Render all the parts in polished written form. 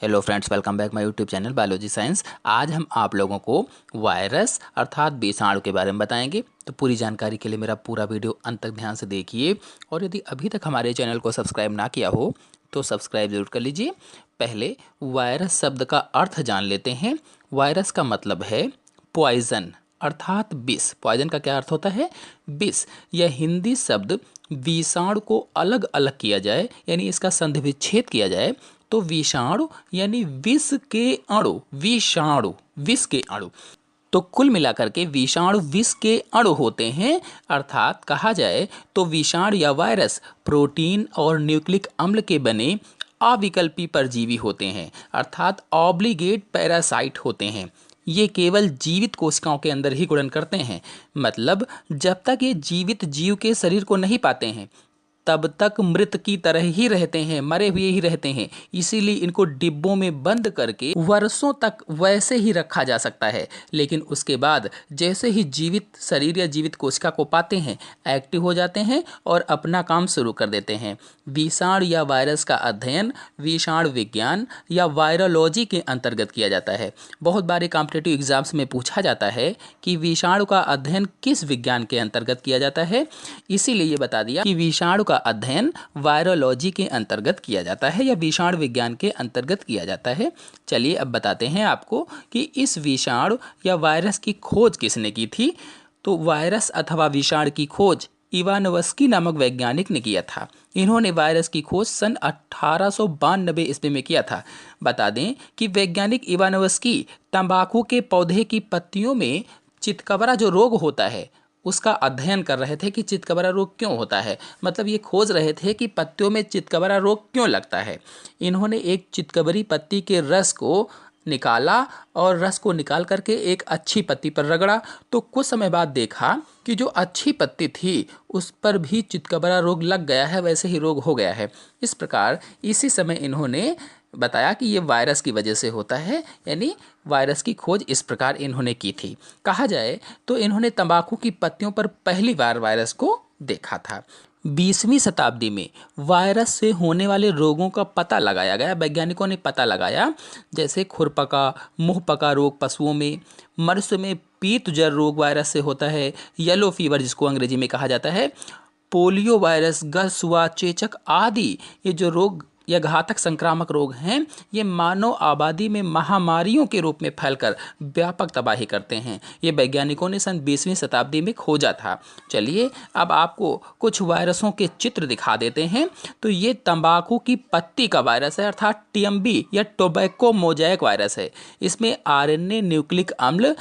Hello friends, welcome back my YouTube channel biology science. आज हम आप लोगों को वायरस अर्थात विषाणु के बारे में बताएंगे। तो पूरी जानकारी के लिए मेरा पूरा वीडियो अंत तक ध्यान से देखिए। और यदि अभी तक हमारे चैनल को सब्सक्राइब ना किया हो तो सब्सक्राइब जरूर कर लीजिए। पहले वायरस शब्द का अर्थ जान लेते हैं। वायरस का मतलब है पॉइजन अर्थात विष। पॉइजन का क्या अर्थ होता है? विष। यह हिंदी शब्द विषाणु को अलग अलग किया जाए यानी इसका संधि विच्छेद किया जाए तो विषाणु यानी विष के अणु, विषाणु विष के अणु। तो कुल मिलाकर के विषाणु विष के अणु होते हैं। अर्थात कहा जाए तो विषाणु या वायरस प्रोटीन और न्यूक्लिक अम्ल के बने अविकल्पी परजीवी होते हैं अर्थात ऑब्लिगेट पैरासाइट होते हैं। ये केवल जीवित कोशिकाओं के अंदर ही गुणन करते हैं। मतलब जब तक ये जीवित जीव के शरीर को नहीं पाते हैं तब तक मृत की तरह ही रहते हैं, मरे हुए ही रहते हैं। इसीलिए इनको डिब्बों में बंद करके वर्षों तक वैसे ही रखा जा सकता है। लेकिन उसके बाद जैसे ही जीवित शरीर या जीवित कोशिका को पाते हैं, एक्टिव हो जाते हैं और अपना काम शुरू कर देते हैं। विषाणु या वायरस का अध्ययन विषाणु विज्ञान या वायरोलॉजी के अंतर्गत किया जाता है। बहुत बार कॉम्पिटिटिव एग्जाम्स में पूछा जाता है कि विषाणु का अध्ययन किस विज्ञान के अंतर्गत किया जाता है। इसीलिए ये बता दिया कि विषाणु का अध्ययन वायरोलॉजी के अंतर्गत किया जाता है या विषाणु विज्ञान के अंतर्गत किया जाता है। चलिए अब बताते हैं आपको कि इस विषाणु या वायरस की खोज किसने की थी। तो वायरस अथवा विषाणु की खोज इवानोव्स्की नामक वैज्ञानिक ने किया था। इन्होंने वायरस की खोज सन 1892 ईस्वी में किया था। बता दें कि वैज्ञानिक इवानोव्स्की तंबाकू के पौधे की पत्तियों में चितकबरा जो रोग होता है उसका अध्ययन कर रहे थे कि चितकबरा रोग क्यों होता है। मतलब ये खोज रहे थे कि पत्तियों में चितकबरा रोग क्यों लगता है। इन्होंने एक चितकबरी पत्ती के रस को निकाला और रस को निकाल करके एक अच्छी पत्ती पर रगड़ा तो कुछ समय बाद देखा कि जो अच्छी पत्ती थी उस पर भी चितकबरा रोग लग गया है, वैसे ही रोग हो गया है। इस प्रकार इसी समय इन्होंने बताया कि ये वायरस की वजह से होता है, यानी वायरस की खोज इस प्रकार इन्होंने की थी। कहा जाए तो इन्होंने तंबाकू की पत्तियों पर पहली बार वायरस को देखा था। 20वीं शताब्दी में वायरस से होने वाले रोगों का पता लगाया गया। वैज्ञानिकों ने पता लगाया जैसे खुरपका, मुंहपका रोग पशुओं में, मनुष्य में पीत जर रोग वायरस से होता है, येलो फीवर जिसको अंग्रेजी में कहा जाता है, पोलियो वायरस, गलसुआ, चेचक आदि ये जो रोग या घातक संक्रामक रोग हैं ये मानव आबादी में महामारियों के रूप में फैलकर व्यापक तबाही करते हैं। ये वैज्ञानिकों ने सन 20वीं शताब्दी में खोजा था। चलिए अब आपको कुछ वायरसों के चित्र दिखा देते हैं। तो ये तंबाकू की पत्ती का वायरस है अर्थात टीएमबी या टोबैको मोजैक वायरस है। इसमें आरएनए न्यूक्लिक अम्ल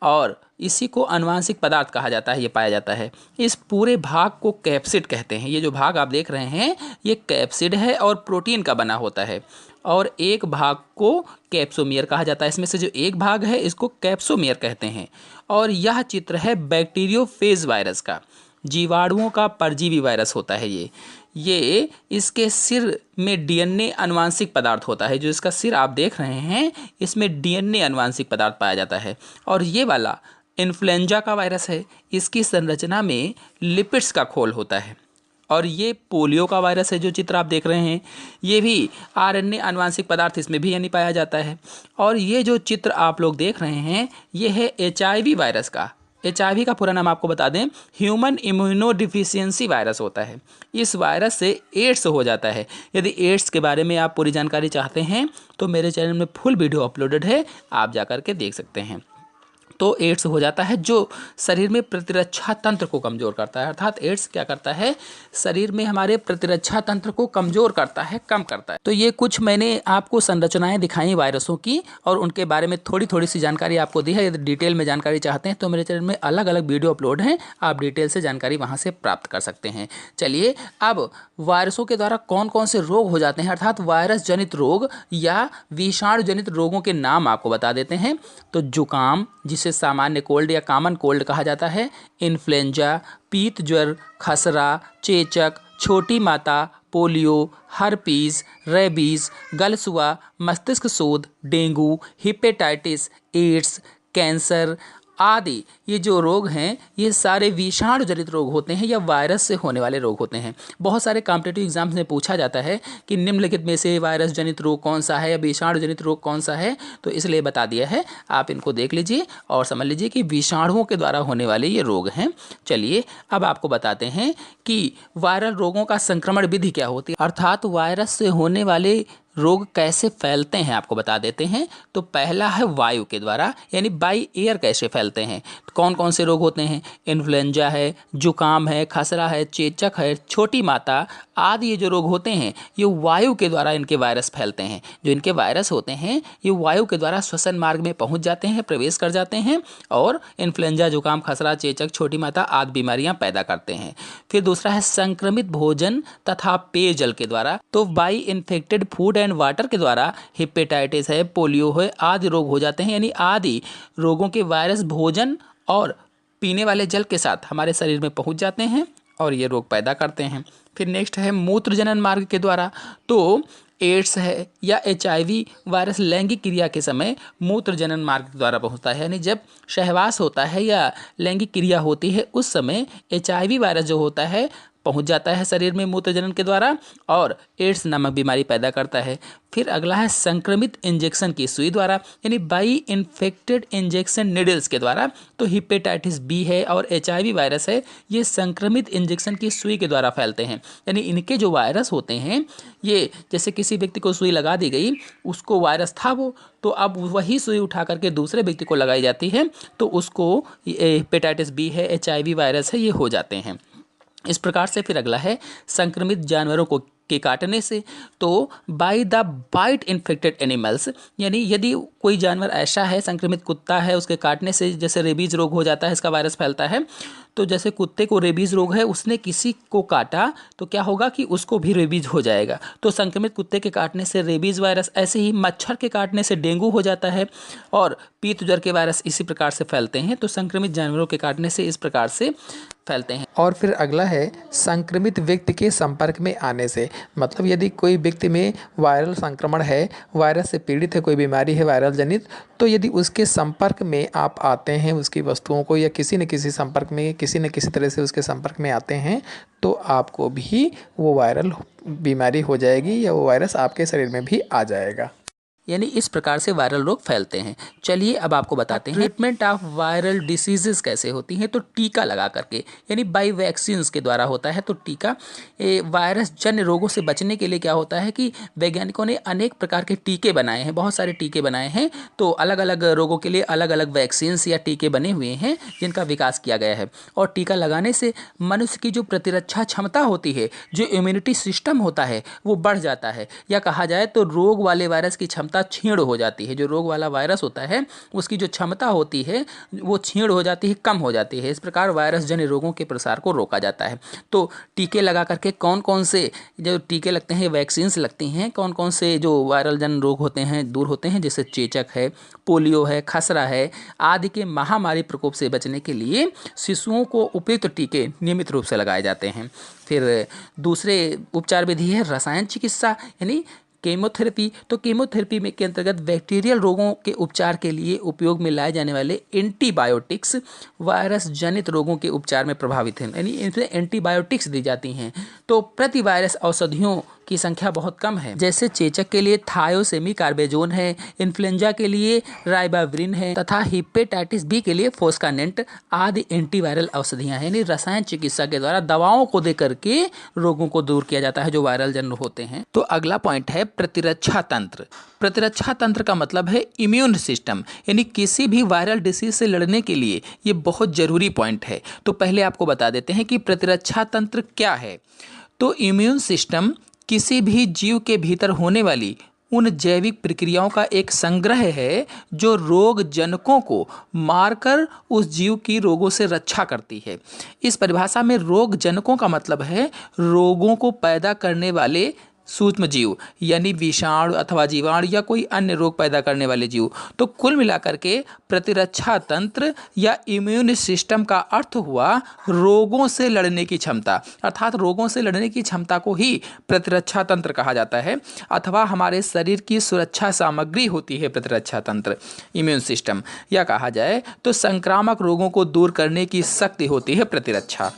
और इसी को आनुवांशिक पदार्थ कहा जाता है, ये पाया जाता है। इस पूरे भाग को कैप्सिड कहते हैं। ये जो भाग आप देख रहे हैं ये कैप्सिड है और प्रोटीन का बना होता है। और एक भाग को कैप्सोमियर कहा जाता है। इसमें से जो एक भाग है इसको कैप्सोमियर कहते हैं। और यह चित्र है बैक्टीरियोफेज वायरस का। जीवाणुओं का परजीवी वायरस होता है ये इसके सिर में डीएनए आनुवांशिक पदार्थ होता है। जो इसका सिर आप देख रहे हैं इसमें डीएनए आनुवांशिक पदार्थ पाया जाता है। और ये वाला इन्फ्लुएंजा का वायरस है। इसकी संरचना में लिपिड्स का खोल होता है। और ये पोलियो का वायरस है जो चित्र आप देख रहे हैं, ये भी आरएनए आनुवांशिक पदार्थ इसमें भी यानी पाया जाता है। और ये जो चित्र आप लोग देख रहे हैं ये है एचआईवी वायरस का। एचआईवी का पूरा नाम आपको बता दें, ह्यूमन इम्यूनो डिफिशियंसी वायरस होता है। इस वायरस से एड्स हो जाता है। यदि एड्स के बारे में आप पूरी जानकारी चाहते हैं तो मेरे चैनल में फुल वीडियो अपलोडेड है, आप जा कर के देख सकते हैं। तो एड्स हो जाता है जो शरीर में प्रतिरक्षा तंत्र को कमज़ोर करता है। अर्थात एड्स क्या करता है, शरीर में हमारे प्रतिरक्षा तंत्र को कमज़ोर करता है, कम करता है। तो ये कुछ मैंने आपको संरचनाएं दिखाई वायरसों की और उनके बारे में थोड़ी थोड़ी सी जानकारी आपको दी है। यदि डिटेल में जानकारी चाहते हैं तो मेरे चैनल में अलग अलग वीडियो अपलोड हैं, आप डिटेल से जानकारी वहाँ से प्राप्त कर सकते हैं। चलिए अब वायरसों के द्वारा कौन कौन से रोग हो जाते हैं अर्थात वायरस जनित रोग या विषाणु जनित रोगों के नाम आपको बता देते हैं। तो जुकाम जिसे सामान्य कोल्ड या कॉमन कोल्ड कहा जाता है, इन्फ्लुएंजा, पीत ज्वर, खसरा, चेचक, छोटी माता, पोलियो, हर्पीज, रेबीज, गलसुआ, मस्तिष्क शोथ, डेंगू, हिपेटाइटिस, एड्स, कैंसर आदि ये जो रोग हैं ये सारे विषाणु जनित रोग होते हैं या वायरस से होने वाले रोग होते हैं। बहुत सारे कॉम्पिटिटिव एग्जाम्स में पूछा जाता है कि निम्नलिखित में से वायरस जनित रोग कौन सा है या विषाणु जनित रोग कौन सा है, तो इसलिए बता दिया है। आप इनको देख लीजिए और समझ लीजिए कि विषाणुओं के द्वारा होने वाले ये रोग हैं। चलिए अब आपको बताते हैं कि वायरल रोगों का संक्रमण विधि क्या होती है, अर्थात वायरस से होने वाले रोग कैसे फैलते हैं आपको बता देते हैं। तो पहला है वायु के द्वारा, यानी बाई एयर कैसे फैलते हैं। तो कौन कौन से रोग होते हैं, इन्फ्लुएंजा है, जुकाम है, खसरा है, चेचक है, छोटी माता आदि ये जो रोग होते हैं ये वायु के द्वारा इनके वायरस फैलते हैं। जो इनके वायरस होते हैं ये वायु के द्वारा श्वसन मार्ग में पहुंच जाते हैं, प्रवेश कर जाते हैं और इन्फ्लुएंजा, जुकाम, खसरा, चेचक, छोटी माता आदि बीमारियां पैदा करते हैं। फिर दूसरा है संक्रमित भोजन तथा पेयजल के द्वारा, तो by infected food and water के द्वारा हेपेटाइटिस है, पोलियो है आदि रोग हो जाते हैं। यानी आदि रोगों के वायरस भोजन और पीने वाले जल के साथ हमारे शरीर में पहुंच जाते हैं और ये रोग पैदा करते हैं। फिर नेक्स्ट है मूत्र जनन मार्ग के द्वारा, तो एड्स है या HIV वायरस लैंगिक क्रिया के समय मूत्र जनन मार्ग के द्वारा पहुंचता है। यानी जब सहवास होता है या लैंगिक क्रिया होती है उस समय HIV वायरस जो होता है पहुंच जाता है शरीर में मूत्र जनन के द्वारा और एड्स नामक बीमारी पैदा करता है। फिर अगला है संक्रमित इंजेक्शन की सुई द्वारा, यानी बाई इन्फेक्टेड इंजेक्शन निडल्स के द्वारा, तो हेपेटाइटिस B है और HIV वायरस है ये संक्रमित इंजेक्शन की सुई के द्वारा फैलते हैं। यानी इनके जो वायरस होते हैं ये, जैसे किसी व्यक्ति को सुई लगा दी गई, उसको वायरस था वो, तो अब वही सुई उठा करके दूसरे व्यक्ति को लगाई जाती है तो उसको हेपेटाइटिस B है, HIV वायरस है, ये हो जाते हैं इस प्रकार से। फिर अगला है संक्रमित जानवरों को के काटने से, तो by the bite infected animals, यानी यदि कोई जानवर ऐसा है, संक्रमित कुत्ता है, उसके काटने से जैसे रेबीज रोग हो जाता है, इसका वायरस फैलता है। तो जैसे कुत्ते को रेबीज रोग है, उसने किसी को काटा तो क्या होगा कि उसको भी रेबीज हो जाएगा। तो संक्रमित कुत्ते के काटने से रेबीज वायरस, ऐसे ही मच्छर के काटने से डेंगू हो जाता है और पीत ज्वर के वायरस इसी प्रकार से फैलते हैं। तो संक्रमित जानवरों के काटने से इस प्रकार से फैलते हैं। और फिर अगला है संक्रमित व्यक्ति के संपर्क में आने से, मतलब यदि कोई व्यक्ति में वायरल संक्रमण है, वायरस से पीड़ित है, कोई बीमारी है वायरल जनित, तो यदि उसके संपर्क में आप आते हैं, उसकी वस्तुओं को या किसी न किसी संपर्क में, किसी न किसी तरह से उसके संपर्क में आते हैं, तो आपको भी वो वायरल बीमारी हो जाएगी या वो वायरस आपके शरीर में भी आ जाएगा। यानी इस प्रकार से वायरल रोग फैलते हैं। चलिए अब आपको बताते हैं ट्रीटमेंट ऑफ वायरल डिसीजेस कैसे होती हैं। तो टीका लगा करके, यानी बाई वैक्सीन्स के द्वारा होता है। तो टीका वायरस जन्य रोगों से बचने के लिए क्या होता है कि वैज्ञानिकों ने अनेक प्रकार के टीके बनाए हैं, बहुत सारे टीके बनाए हैं। तो अलग अलग रोगों के लिए अलग अलग वैक्सीन्स या टीके बने हुए हैं जिनका विकास किया गया है। और टीका लगाने से मनुष्य की जो प्रतिरक्षा क्षमता होती है, जो इम्यूनिटी सिस्टम होता है, वो बढ़ जाता है, या कहा जाए तो रोग वाले वायरस की क्षमता क्षीण हो जाती है। जो रोग वाला वायरस होता है उसकी जो क्षमता होती है वो क्षीण हो जाती है, कम हो जाती है। इस प्रकार वायरस जन्य रोगों के प्रसार को रोका जाता है। तो टीके लगा करके कौन कौन से जो टीके लगते हैं, वैक्सीन्स लगती हैं, कौन कौन से जो वायरल जन्य रोग होते हैं दूर होते हैं, जैसे चेचक है, पोलियो है, खसरा है आदि के महामारी प्रकोप से बचने के लिए शिशुओं को उपयुक्त टीके नियमित रूप से लगाए जाते हैं। फिर दूसरे उपचार विधि है रसायन चिकित्सा, यानी केमोथेरेपी। तो केमोथेरेपी में के अंतर्गत बैक्टीरियल रोगों के उपचार के लिए उपयोग में लाए जाने वाले एंटीबायोटिक्स वायरस जनित रोगों के उपचार में प्रभावित हैं, यानी इनसे एंटीबायोटिक्स दी जाती हैं। तो प्रति वायरस औषधियों की संख्या बहुत कम है। जैसे चेचक के लिए थायोसेमिकार्बेजोन है, इन्फ्लुएंजा के लिए राइबाविरिन है तथा हेपेटाइटिस B के लिए फोस्कानेंट आदि एंटीवायरल औषधियां हैं। यानी रसायन चिकित्सा के द्वारा दवाओं को देकर के रोगों को दूर किया जाता है जो वायरल जन्य होते हैं। तो अगला पॉइंट है प्रतिरक्षा तंत्र। प्रतिरक्षा तंत्र का मतलब है इम्यून सिस्टम, यानी किसी भी वायरल डिसीज से लड़ने के लिए ये बहुत जरूरी पॉइंट है। तो पहले आपको बता देते हैं कि प्रतिरक्षा तंत्र क्या है। तो इम्यून सिस्टम किसी भी जीव के भीतर होने वाली उन जैविक प्रक्रियाओं का एक संग्रह है जो रोग जनकों को मारकर उस जीव की रोगों से रक्षा करती है। इस परिभाषा में रोग जनकों का मतलब है रोगों को पैदा करने वाले सूक्ष्म जीव यानी विषाणु अथवा जीवाणु या कोई अन्य रोग पैदा करने वाले जीव। तो कुल मिलाकर के प्रतिरक्षा तंत्र या इम्यून सिस्टम का अर्थ हुआ रोगों से लड़ने की क्षमता, अर्थात रोगों से लड़ने की क्षमता को ही प्रतिरक्षा तंत्र कहा जाता है, अथवा हमारे शरीर की सुरक्षा सामग्री होती है प्रतिरक्षा तंत्र, इम्यून सिस्टम, या कहा जाए तो संक्रामक रोगों को दूर करने की शक्ति होती है प्रतिरक्षा।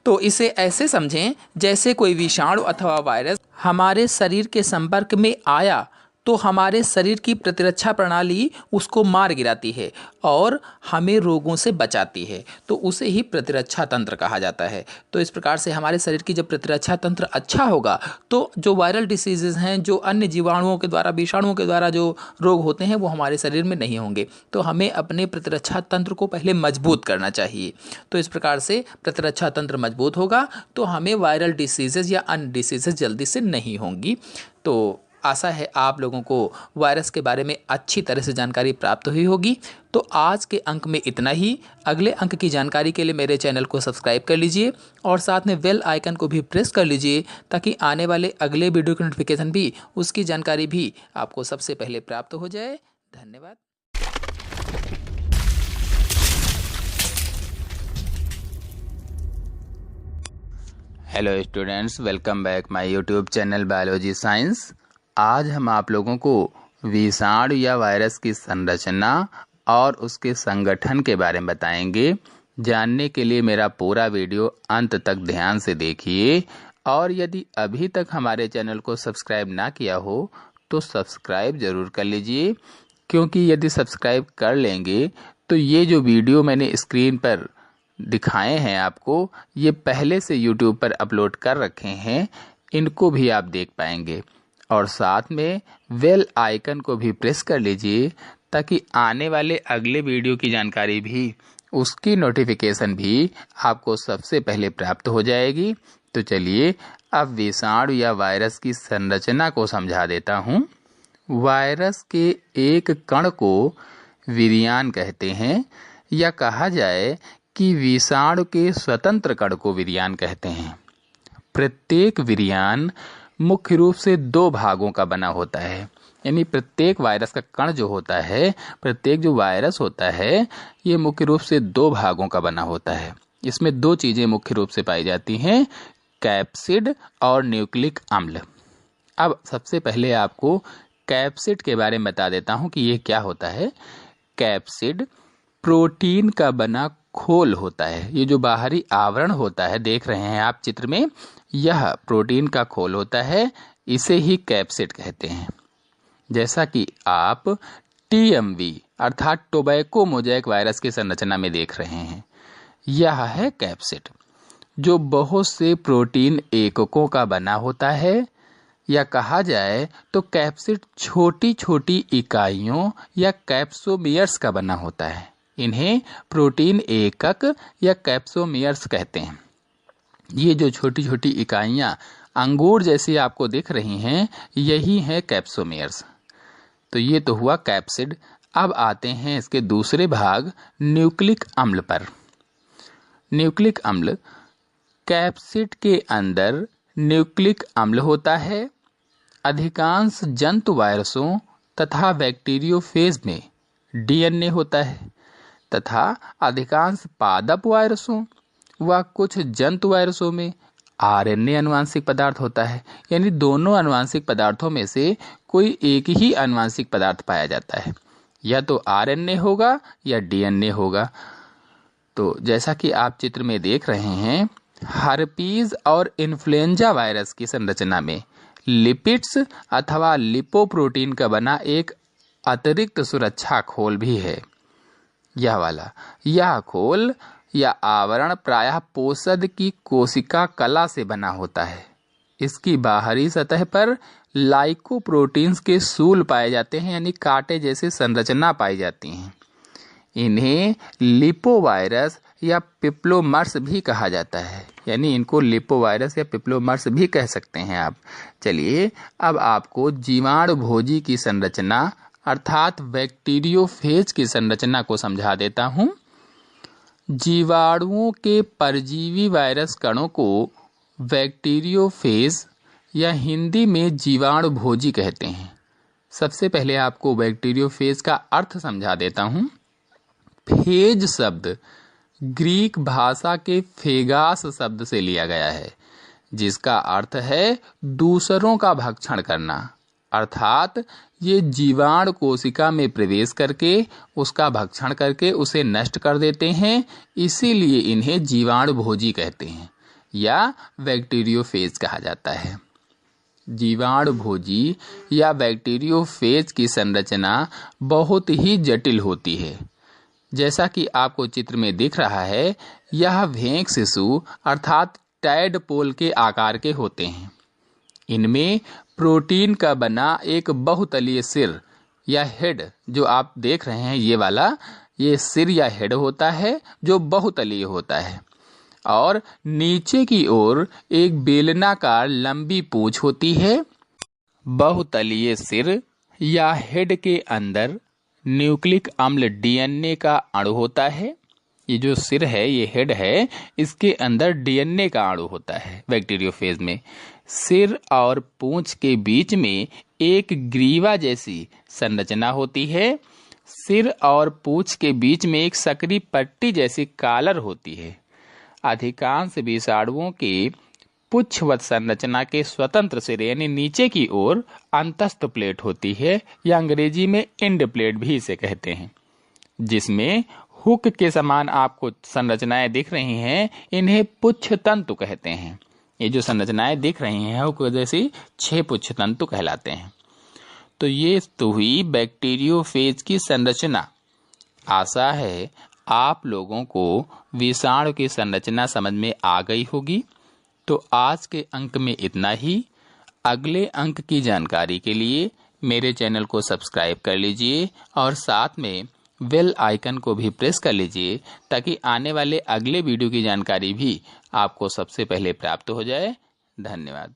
तो इसे ऐसे समझें जैसे कोई विषाणु अथवा वायरस हमारे शरीर के संपर्क में आया तो हमारे शरीर की प्रतिरक्षा प्रणाली उसको मार गिराती है और हमें रोगों से बचाती है, तो उसे ही प्रतिरक्षा तंत्र कहा जाता है। तो इस प्रकार से हमारे शरीर की जब प्रतिरक्षा तंत्र अच्छा होगा तो जो वायरल डिसीजेज हैं, जो अन्य जीवाणुओं के द्वारा, विषाणुओं के द्वारा जो रोग होते हैं वो हमारे शरीर में नहीं होंगे। तो हमें अपने प्रतिरक्षा तंत्र को पहले मजबूत करना चाहिए। तो इस प्रकार से प्रतिरक्षा तंत्र मजबूत होगा तो हमें वायरल डिसीजेज या अन्य डिसीजेज जल्दी से नहीं होंगी। तो आशा है आप लोगों को वायरस के बारे में अच्छी तरह से जानकारी प्राप्त हुई होगी। तो आज के अंक में इतना ही। अगले अंक की जानकारी के लिए मेरे चैनल को सब्सक्राइब कर लीजिए और साथ में बेल आइकन को भी प्रेस कर लीजिए ताकि आने वाले अगले वीडियो की नोटिफिकेशन भी, उसकी जानकारी भी आपको सबसे पहले प्राप्त हो जाए। धन्यवाद। Hello students, welcome back my YouTube channel biology science. आज हम आप लोगों को विषाणु या वायरस की संरचना और उसके संगठन के बारे में बताएंगे। जानने के लिए मेरा पूरा वीडियो अंत तक ध्यान से देखिए और यदि अभी तक हमारे चैनल को सब्सक्राइब ना किया हो तो सब्सक्राइब ज़रूर कर लीजिए, क्योंकि यदि सब्सक्राइब कर लेंगे तो ये जो वीडियो मैंने स्क्रीन पर दिखाए हैं आपको, ये पहले से YouTube पर अपलोड कर रखे हैं, इनको भी आप देख पाएंगे। और साथ में बेल आइकन को भी प्रेस कर लीजिए ताकि आने वाले अगले वीडियो की जानकारी भी, उसकी नोटिफिकेशन भी आपको सबसे पहले प्राप्त हो जाएगी। तो चलिए अब विषाणु या वायरस की संरचना को समझा देता हूँ। वायरस के एक कण को विरियान कहते हैं, या कहा जाए कि विषाणु के स्वतंत्र कण को विरियान कहते हैं। प्रत्येक विरियान मुख्य रूप से दो भागों का बना होता है, यानी प्रत्येक वायरस का कण जो होता है, प्रत्येक जो वायरस होता है, ये मुख्य रूप से दो भागों का बना होता है। इसमें दो चीज़ें मुख्य रूप से पाई जाती हैं, कैप्सिड और न्यूक्लिक अम्ल। अब सबसे पहले आपको कैप्सिड के बारे में बता देता हूँ कि ये क्या होता है। कैप्सिड प्रोटीन का बना खोल होता है। ये जो बाहरी आवरण होता है, देख रहे हैं आप चित्र में, यह प्रोटीन का खोल होता है, इसे ही कैप्सिड कहते हैं। जैसा कि आप TMV अर्थात टोबैको मोज़ेक वायरस की संरचना में देख रहे हैं, यह है कैप्सिड, जो बहुत से प्रोटीन एककों का बना होता है, या कहा जाए तो कैप्सिड छोटी छोटी इकाइयों या कैप्सोमियर्स का बना होता है। इन्हें प्रोटीन एकक या कैप्सोमियर्स कहते हैं। ये जो छोटी छोटी इकाइयाँ अंगूर जैसी आपको दिख रही हैं, यही हैं कैप्सोमियर्स। तो ये तो हुआ कैप्सिड। अब आते हैं इसके दूसरे भाग न्यूक्लिक अम्ल पर। न्यूक्लिक अम्ल, कैप्सिड के अंदर न्यूक्लिक अम्ल होता है। अधिकांश जंतु वायरसों तथा बैक्टीरियोफेज में DNA होता है, तथा अधिकांश पादप वायरसों व कुछ जंतु वायरसों में RNA अनुवांशिक पदार्थ होता है। यानी दोनों अनुवांशिक पदार्थों में से कोई एक ही अनुवांशिक पदार्थ पाया जाता है, या तो RNA होगा या DNA होगा। तो जैसा कि आप चित्र में देख रहे हैं, हर्पीज और इन्फ्लुएंजा वायरस की संरचना में लिपिड्स अथवा लिपोप्रोटीन का बना एक अतिरिक्त सुरक्षा खोल भी है। यह वाला, यह खोल या आवरण प्रायः पोषद की कोशिका कला से बना होता है। इसकी बाहरी सतह पर लाइकोप्रोटीन्स के सूल पाए जाते हैं, यानी कांटे जैसे संरचना पाई जाती हैं। इन्हें लिपोवायरस या पिप्लोमर्स भी कहा जाता है, यानी इनको लिपोवायरस या पिप्लोमर्स भी कह सकते हैं आप। चलिए अब आपको जीवाणु भोजी की संरचना अर्थात बैक्टीरियोफेज की संरचना को समझा देता हूँ। जीवाणुओं के परजीवी वायरस कणों को बैक्टीरियोफेज या हिंदी में जीवाणु भोजी कहते हैं। सबसे पहले आपको बैक्टीरियोफेज का अर्थ समझा देता हूँ। फेज शब्द ग्रीक भाषा के फेगास शब्द से लिया गया है, जिसका अर्थ है दूसरों का भक्षण करना। अर्थात ये जीवाणु कोशिका में प्रवेश करके उसका भक्षण करके उसे नष्ट कर देते हैं, इसीलिए इन्हें जीवाणु भोजी कहते हैं या बैक्टीरियोफेज कहा जाता है। जीवाणु भोजी या बैक्टीरियोफेज की संरचना बहुत ही जटिल होती है। जैसा कि आपको चित्र में दिख रहा है, यह भेंक शिशु अर्थात टैडपोल के आकार के होते हैं। इनमें प्रोटीन का बना एक बहुतलीय सिर या हेड, जो आप देख रहे हैं ये वाला, ये सिर या हेड होता है जो बहुतलीय होता है, और नीचे की ओर एक बेलनाकार लंबी पूंछ होती है। बहुतलीय सिर या हेड के अंदर न्यूक्लिक अम्ल डीएनए का अणु होता है। ये जो सिर है, ये हेड है, इसके अंदर डीएनए का अणु होता है। बैक्टीरियोफेज में सिर और पूंछ के बीच में एक ग्रीवा जैसी संरचना होती है। सिर और पूंछ के बीच में एक सकरी पट्टी जैसी कालर होती है। अधिकांश विषाणुओं के पुच्छवत संरचना के स्वतंत्र सिर यानी नीचे की ओर अंतस्थ प्लेट होती है, या अंग्रेजी में एंड प्लेट भी इसे कहते हैं, जिसमें हुक के समान आपको संरचनाएं दिख रही हैं, इन्हें पुच्छ तंतु कहते हैं। ये जो संरचनाएं दिख रही हैं हुक जैसी 6 पुच्छ तंतु कहलाते हैं। तो ये तो हुई बैक्टीरियोफेज की संरचना। आशा है आप लोगों को विषाणु की संरचना समझ में आ गई होगी। तो आज के अंक में इतना ही। अगले अंक की जानकारी के लिए मेरे चैनल को सब्सक्राइब कर लीजिए और साथ में बेल आइकन को भी प्रेस कर लीजिए, ताकि आने वाले अगले वीडियो की जानकारी भी आपको सबसे पहले प्राप्त हो जाए। धन्यवाद।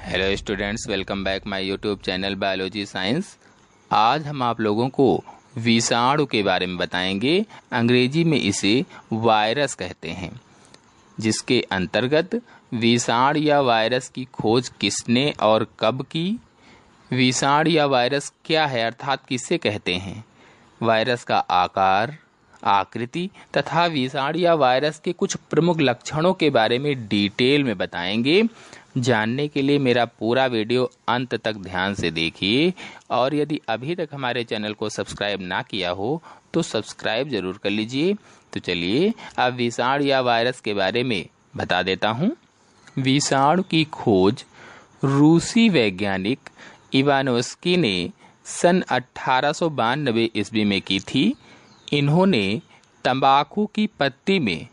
Hello students, welcome back my YouTube channel biology science. आज हम आप लोगों को विषाणु के बारे में बताएंगे। अंग्रेजी में इसे वायरस कहते हैं, जिसके अंतर्गत विषाणु या वायरस की खोज किसने और कब की, विषाणु या वायरस क्या है अर्थात किसे कहते हैं, वायरस का आकार, आकृति तथा विषाणु या वायरस के कुछ प्रमुख लक्षणों के बारे में डिटेल में बताएंगे। जानने के लिए मेरा पूरा वीडियो अंत तक ध्यान से देखिए, और यदि अभी तक हमारे चैनल को सब्सक्राइब ना किया हो तो सब्सक्राइब जरूर कर लीजिए। तो चलिए अब विषाणु या वायरस के बारे में बता देता हूँ। विषाणु की खोज रूसी वैज्ञानिक इवानोव्स्की ने सन 1892 ईस्वी में की थी। इन्होंने तंबाकू की पत्ती में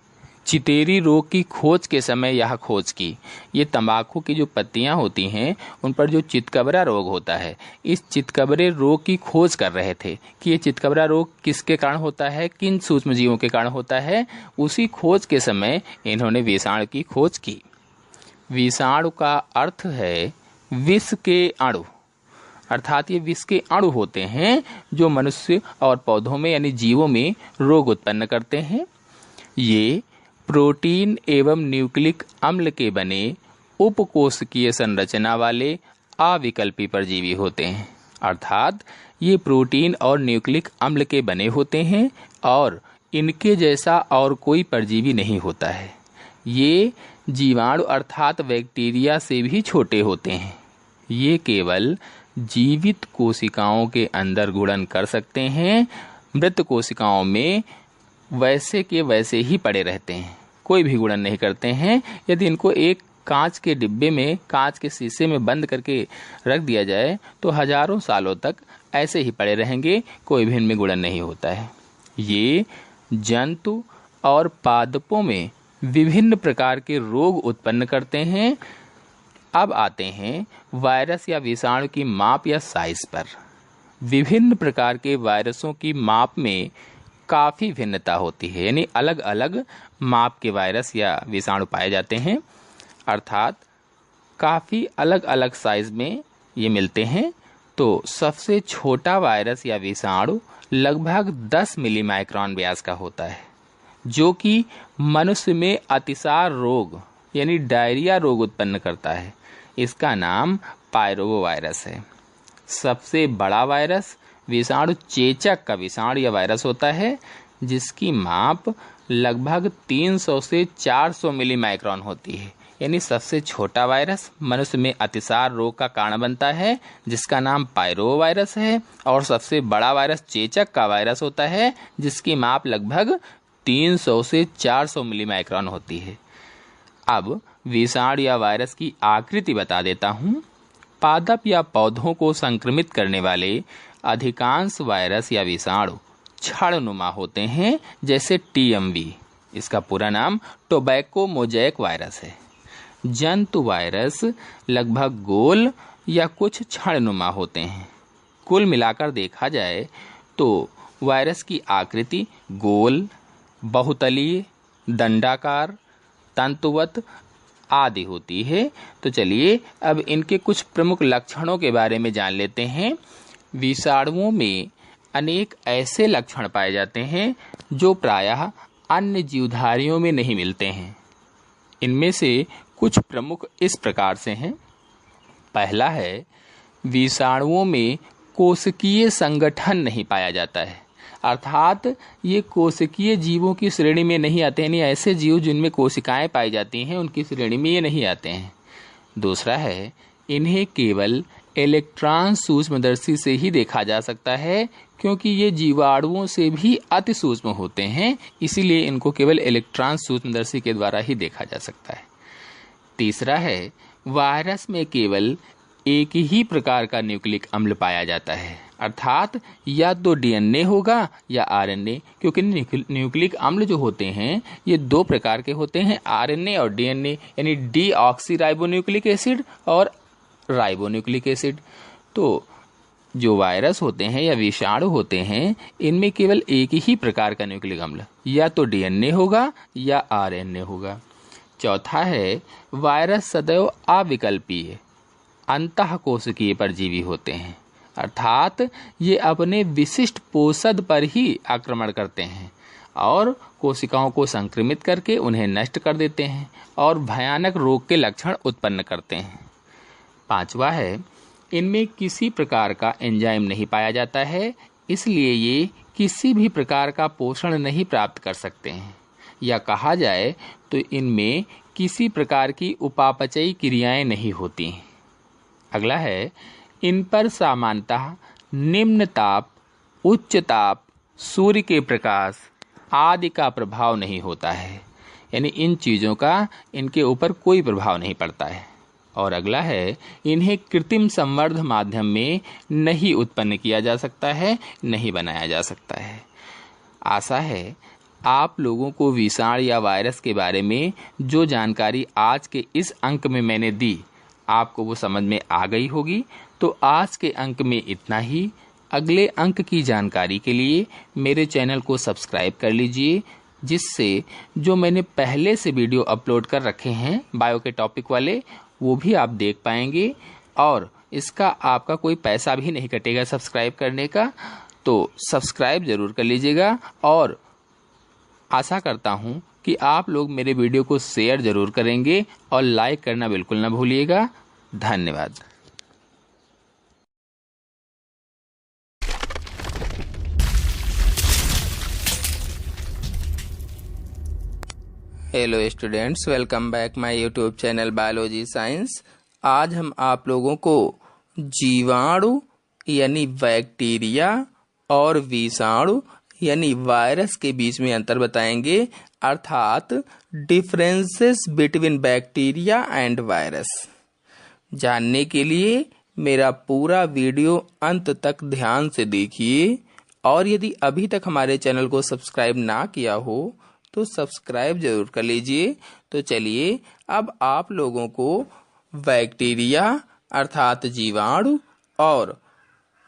चितेरी रोग की खोज के समय यह खोज की। ये तंबाकू की जो पत्तियां होती हैं उन पर जो चितकबरा रोग होता है, इस चितकबरे रोग की खोज कर रहे थे कि ये चितकबरा रोग किसके कारण होता है, किन सूक्ष्मजीवों के कारण होता है। उसी खोज के समय इन्होंने विषाणु की खोज की। विषाणु का अर्थ है विष के अणु, अर्थात ये विष के अणु होते हैं जो मनुष्य और पौधों में यानी जीवों में रोग उत्पन्न करते हैं। ये प्रोटीन एवं न्यूक्लिक अम्ल के बने उपकोशिकीय संरचना वाले अविकल्पी परजीवी होते हैं, अर्थात ये प्रोटीन और न्यूक्लिक अम्ल के बने होते हैं और इनके जैसा और कोई परजीवी नहीं होता है। ये जीवाणु अर्थात बैक्टीरिया से भी छोटे होते हैं। ये केवल जीवित कोशिकाओं के अंदर गुणन कर सकते हैं। मृत कोशिकाओं में वैसे के वैसे ही पड़े रहते हैं, कोई भी गुणन नहीं करते हैं। यदि इनको एक कांच के डिब्बे में, कांच के शीशे में बंद करके रख दिया जाए तो हजारों सालों तक ऐसे ही पड़े रहेंगे, कोई भी इनमें गुणन नहीं होता है। ये जंतु और पादपों में विभिन्न प्रकार के रोग उत्पन्न करते हैं। अब आते हैं वायरस या विषाणु की माप या साइज पर। विभिन्न प्रकार के वायरसों की माप में काफ़ी भिन्नता होती है, यानी अलग अलग माप के वायरस या विषाणु पाए जाते हैं, अर्थात काफ़ी अलग अलग साइज में ये मिलते हैं। तो सबसे छोटा वायरस या विषाणु लगभग 10 मिलीमाइक्रॉन व्यास का होता है, जो कि मनुष्य में अतिसार रोग यानी डायरिया रोग उत्पन्न करता है। इसका नाम पायरोवायरस है। सबसे बड़ा वायरस विषाणु चेचक का विषाणु या वायरस होता है, जिसकी माप लगभग 300 से 400 मिलीमाइक्रॉन होती है। यानी सबसे छोटा वायरस मनुष्य में अतिसार रोग का कारण बनता है, जिसका नाम पायरोवायरस है, और सबसे बड़ा वायरस चेचक का वायरस होता है, जिसकी माप लगभग 300 से 400 मिलीमाइक्रॉन होती है। अब विषाणु या वायरस की आकृति बता देता हूँ। पादप या पौधों को संक्रमित करने वाले अधिकांश वायरस या विषाणु छड़नुमा होते हैं, जैसे टीएमवी। इसका पूरा नाम टोबैको मोज़ेक वायरस है। जंतु वायरस लगभग गोल या कुछ छड़नुमा होते हैं। कुल मिलाकर देखा जाए तो वायरस की आकृति गोल, बहुतलीय, दंडाकार, तंतुवत आदि होती है। तो चलिए अब इनके कुछ प्रमुख लक्षणों के बारे में जान लेते हैं। विषाणुओं में अनेक ऐसे लक्षण पाए जाते हैं जो प्रायः अन्य जीवधारियों में नहीं मिलते हैं। इनमें से कुछ प्रमुख इस प्रकार से हैं। पहला है, विषाणुओं में कोशिकीय संगठन नहीं पाया जाता है, अर्थात ये कोशिकीय जीवों की श्रेणी में नहीं आते हैं। ऐसे जीव जिनमें कोशिकाएं पाई जाती हैं उनकी श्रेणी में ये नहीं आते हैं। दूसरा है, इन्हें केवल इलेक्ट्रॉन सूक्ष्मदर्शी से ही देखा जा सकता है, क्योंकि ये जीवाणुओं से भी अति सूक्ष्म होते हैं, इसीलिए इनको केवल इलेक्ट्रॉन सूक्ष्मदर्शी के द्वारा ही देखा जा सकता है। तीसरा है, वायरस में केवल एक ही प्रकार का न्यूक्लिक अम्ल पाया जाता है, अर्थात या तो डीएनए होगा या आरएनए, क्योंकि न्यूक्लिक अम्ल जो होते हैं ये दो प्रकार के होते हैं, आरएनए और डीएनए, यानी डीऑक्सीराइबोन्यूक्लिक एसिड और राइबोन्यूक्लिक एसिड। तो जो वायरस होते हैं या विषाणु होते हैं इनमें केवल एक ही प्रकार का न्यूक्लिक अम्ल, या तो डीएनए होगा या आरएनए होगा। चौथा है, वायरस सदैव अविकल्पीय अंतःकोशिकीय परजीवी होते हैं, अर्थात ये अपने विशिष्ट पोषद पर ही आक्रमण करते हैं और कोशिकाओं को संक्रमित करके उन्हें नष्ट कर देते हैं और भयानक रोग के लक्षण उत्पन्न करते हैं। पांचवा है, इनमें किसी प्रकार का एंजाइम नहीं पाया जाता है, इसलिए ये किसी भी प्रकार का पोषण नहीं प्राप्त कर सकते हैं, या कहा जाए तो इनमें किसी प्रकार की उपापचयी क्रियाएं नहीं होती। अगला है, इन पर सामान्यतः निम्न ताप, उच्च ताप, सूर्य के प्रकाश आदि का प्रभाव नहीं होता है, यानी इन चीज़ों का इनके ऊपर कोई प्रभाव नहीं पड़ता है। और अगला है, इन्हें कृत्रिम संवर्ध माध्यम में नहीं उत्पन्न किया जा सकता है, नहीं बनाया जा सकता है। आशा है आप लोगों को विषाणु या वायरस के बारे में जो जानकारी आज के इस अंक में मैंने दी आपको वो समझ में आ गई होगी। तो आज के अंक में इतना ही। अगले अंक की जानकारी के लिए मेरे चैनल को सब्सक्राइब कर लीजिए, जिससे जो मैंने पहले से वीडियो अपलोड कर रखे हैं बायो के टॉपिक वाले वो भी आप देख पाएंगे, और इसका आपका कोई पैसा भी नहीं कटेगा सब्सक्राइब करने का। तो सब्सक्राइब ज़रूर कर लीजिएगा, और आशा करता हूँ कि आप लोग मेरे वीडियो को शेयर ज़रूर करेंगे और लाइक करना बिल्कुल ना भूलिएगा। धन्यवाद। Hello students, welcome back my YouTube channel biology science. आज हम आप लोगों को जीवाणु यानी बैक्टीरिया और विषाणु यानी वायरस के बीच में अंतर बताएंगे, अर्थात differences between bacteria and virus. जानने के लिए मेरा पूरा वीडियो अंत तक ध्यान से देखिए, और यदि अभी तक हमारे चैनल को सब्सक्राइब ना किया हो तो सब्सक्राइब जरूर कर लीजिए। तो चलिए अब आप लोगों को बैक्टीरिया अर्थात जीवाणु और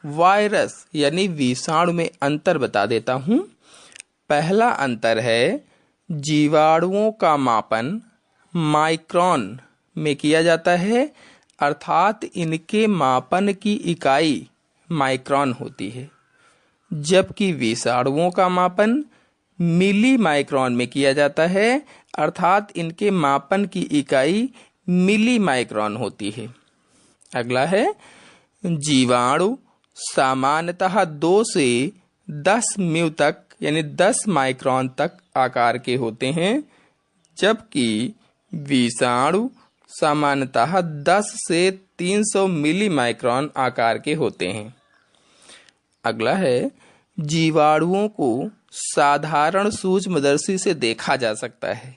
वायरस यानी विषाणु में अंतर बता देता हूँ। पहला अंतर है, जीवाणुओं का मापन माइक्रोन में किया जाता है, अर्थात इनके मापन की इकाई माइक्रोन होती है, जबकि विषाणुओं का मापन मिली माइक्रोन में किया जाता है, अर्थात इनके मापन की इकाई मिली माइक्रोन होती है। अगला है, जीवाणु सामान्यतः 2 से 10 म्यू तक यानी 10 माइक्रोन तक आकार के होते हैं, जबकि विषाणु सामान्यतः 10 से 300 मिली माइक्रोन आकार के होते हैं। अगला है, जीवाणुओं को साधारण सूक्ष्मदर्शी से देखा जा सकता है,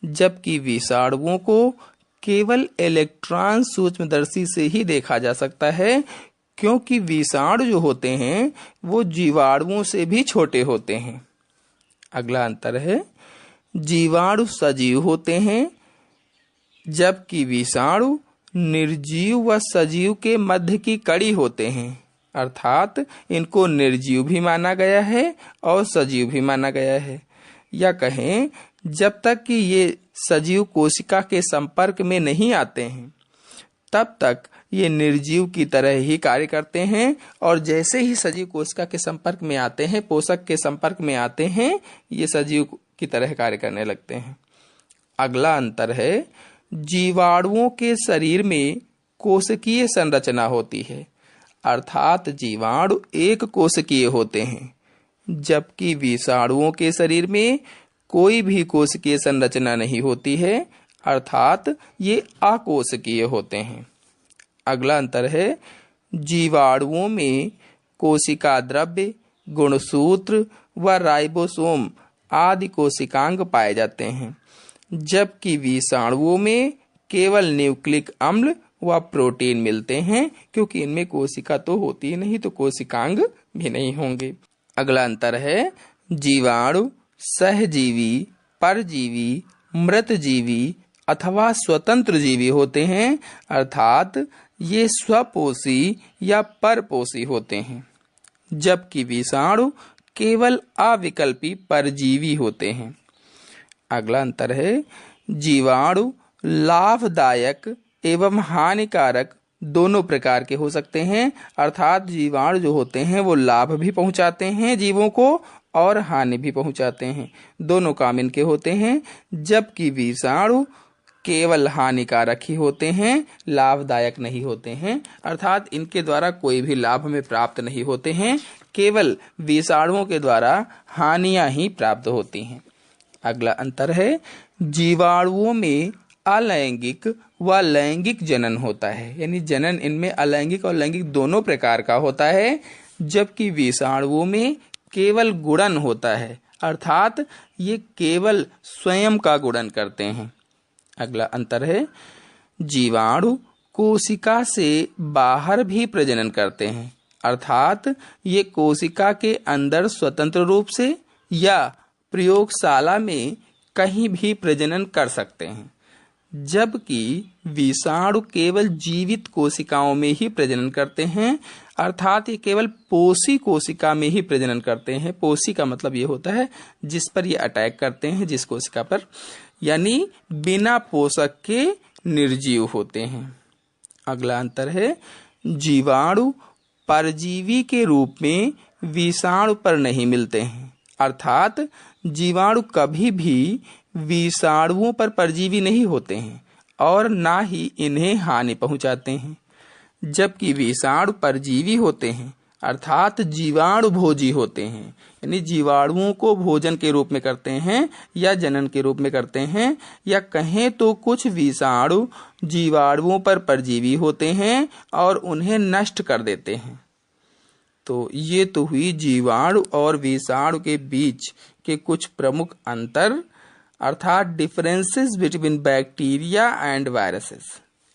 जबकि विषाणुओं को केवल इलेक्ट्रॉन सूक्ष्मदर्शी से ही देखा जा सकता है, क्योंकि विषाणु जो होते हैं वो जीवाणुओं से भी छोटे होते हैं। अगला अंतर है, जीवाणु सजीव होते हैं, जबकि विषाणु निर्जीव व सजीव के मध्य की कड़ी होते हैं, अर्थात इनको निर्जीव भी माना गया है और सजीव भी माना गया है। या कहें, जब तक कि ये सजीव कोशिका के संपर्क में नहीं आते हैं तब तक ये निर्जीव की तरह ही कार्य करते हैं, और जैसे ही सजीव कोशिका के संपर्क में आते हैं, पोषक के संपर्क में आते हैं, ये सजीव की तरह कार्य करने लगते हैं। अगला अंतर है, जीवाणुओं के शरीर में कोशिकीय संरचना होती है, अर्थात जीवाणु एक कोशिकीय होते हैं, जबकि विषाणुओं के शरीर में कोई भी कोशिकीय संरचना नहीं होती है, अर्थात ये अकोशिकीय होते हैं। अगला अंतर है, जीवाणुओं में कोशिका द्रव्य, गुणसूत्र व राइबोसोम आदि कोशिकांग पाए जाते हैं, जबकि विषाणुओं में केवल न्यूक्लिक अम्ल व प्रोटीन मिलते हैं, क्योंकि इनमें कोशिका तो होती ही नहीं तो कोशिकांग भी नहीं होंगे। अगला अंतर है, जीवाणु सहजीवी, परजीवी, मृतजीवी अथवा स्वतंत्र जीवी होते हैं, अर्थात ये स्वपोषी या परपोषी होते हैं, जबकि विषाणु केवल अविकल्पी परजीवी होते हैं। अगला अंतर है, जीवाणु लाभदायक एवं हानिकारक दोनों प्रकार के हो सकते हैं, अर्थात जीवाणु जो होते हैं वो लाभ भी पहुंचाते हैं जीवों को और हानि भी पहुंचाते हैं, दोनों काम इनके होते हैं, जबकि विषाणु केवल हानिकारक ही होते हैं, लाभदायक नहीं होते हैं, अर्थात इनके द्वारा कोई भी लाभ में प्राप्त नहीं होते हैं, केवल विषाणुओं के द्वारा हानियां ही प्राप्त होती हैं। अगला अंतर है, जीवाणुओं में अलैंगिक व लैंगिक जनन होता है, यानी जनन इनमें अलैंगिक और लैंगिक दोनों प्रकार का होता है, जबकि विषाणुओं में केवल गुणन होता है, अर्थात ये केवल स्वयं का गुणन करते हैं। अगला अंतर है, जीवाणु कोशिका से बाहर भी प्रजनन करते हैं, अर्थात ये कोशिका के अंदर स्वतंत्र रूप से या प्रयोगशाला में कहीं भी प्रजनन कर सकते हैं, जबकि विषाणु केवल जीवित कोशिकाओं में ही प्रजनन करते हैं, अर्थात ये केवल पोषी कोशिका में ही प्रजनन करते हैं। पोषी का मतलब ये होता है जिस पर ये अटैक करते हैं, जिस कोशिका पर, यानी बिना पोषक के निर्जीव होते हैं। अगला अंतर है, जीवाणु परजीवी के रूप में विषाणु पर नहीं मिलते हैं, अर्थात जीवाणु कभी भी विषाणुओं पर परजीवी नहीं होते हैं और ना ही इन्हें हानि पहुंचाते हैं, जबकि विषाणु परजीवी होते हैं, अर्थात जीवाणु भोजी होते हैं, यानी जीवाणुओं को भोजन के रूप में करते हैं या जनन के रूप में करते हैं, या कहें तो कुछ विषाणु जीवाणुओं पर परजीवी होते हैं और उन्हें नष्ट कर देते हैं। तो ये तो हुई जीवाणु और विषाणु के बीच के कुछ प्रमुख अंतर, अर्थात differences between bacteria and viruses.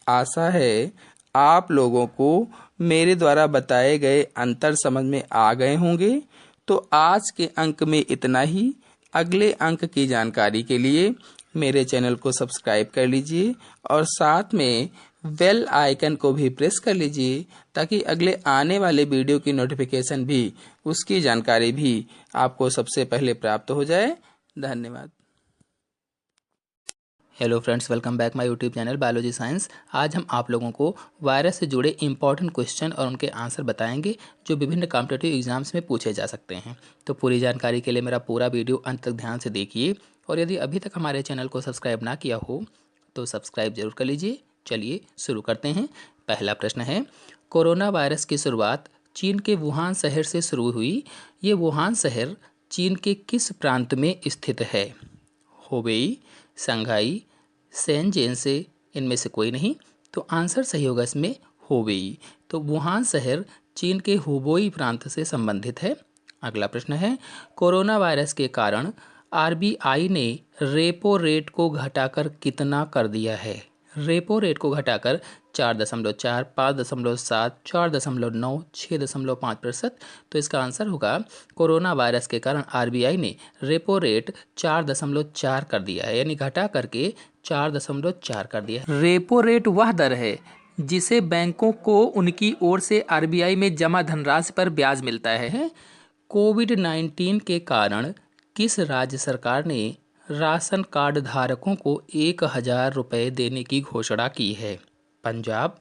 आशा है आप लोगों को मेरे द्वारा बताए गए अंतर समझ में आ गए होंगे। तो आज के अंक में इतना ही। अगले अंक की जानकारी के लिए मेरे चैनल को सब्सक्राइब कर लीजिए और साथ में बेल आइकन को भी प्रेस कर लीजिए, ताकि अगले आने वाले वीडियो की नोटिफिकेशन भी, उसकी जानकारी भी आपको सबसे पहले प्राप्त हो जाए। धन्यवाद। Hello friends, welcome back my YouTube channel biology science. आज हम आप लोगों को वायरस से जुड़े इंपॉर्टेंट क्वेश्चन और उनके आंसर बताएंगे जो विभिन्न कॉम्पिटिटिव एग्जाम्स में पूछे जा सकते हैं। तो पूरी जानकारी के लिए मेरा पूरा वीडियो अंत तक ध्यान से देखिए, और यदि अभी तक हमारे चैनल को सब्सक्राइब ना किया हो तो सब्सक्राइब जरूर कर लीजिए। चलिए शुरू करते हैं। पहला प्रश्न है, कोरोना वायरस की शुरुआत चीन के वुहान शहर से शुरू हुई। ये वुहान शहर चीन के किस प्रांत में स्थित है? हुबेई, शंघाई, शेनज़ेन से इनमें से कोई नहीं। तो आंसर सही होगा इसमें हुबेई। तो वुहान शहर चीन के हुबेई प्रांत से संबंधित है। अगला प्रश्न है, कोरोना वायरस के कारण आरबीआई ने रेपो रेट को घटाकर कितना कर दिया है? रेपो रेट को घटाकर 4.4, 5.7, 4.9, 6.5%। तो इसका आंसर होगा कोरोना वायरस के कारण आरबीआई ने रेपो रेट 4.4 कर दिया है, यानी घटा करके 4.4 कर दिया है। रेपो रेट वह दर है जिसे बैंकों को उनकी ओर से आरबीआई में जमा धनराशि पर ब्याज मिलता है। कोविड-19 के कारण किस राज्य सरकार ने राशन कार्ड धारकों को 1,000 रुपये देने की घोषणा की है? पंजाब,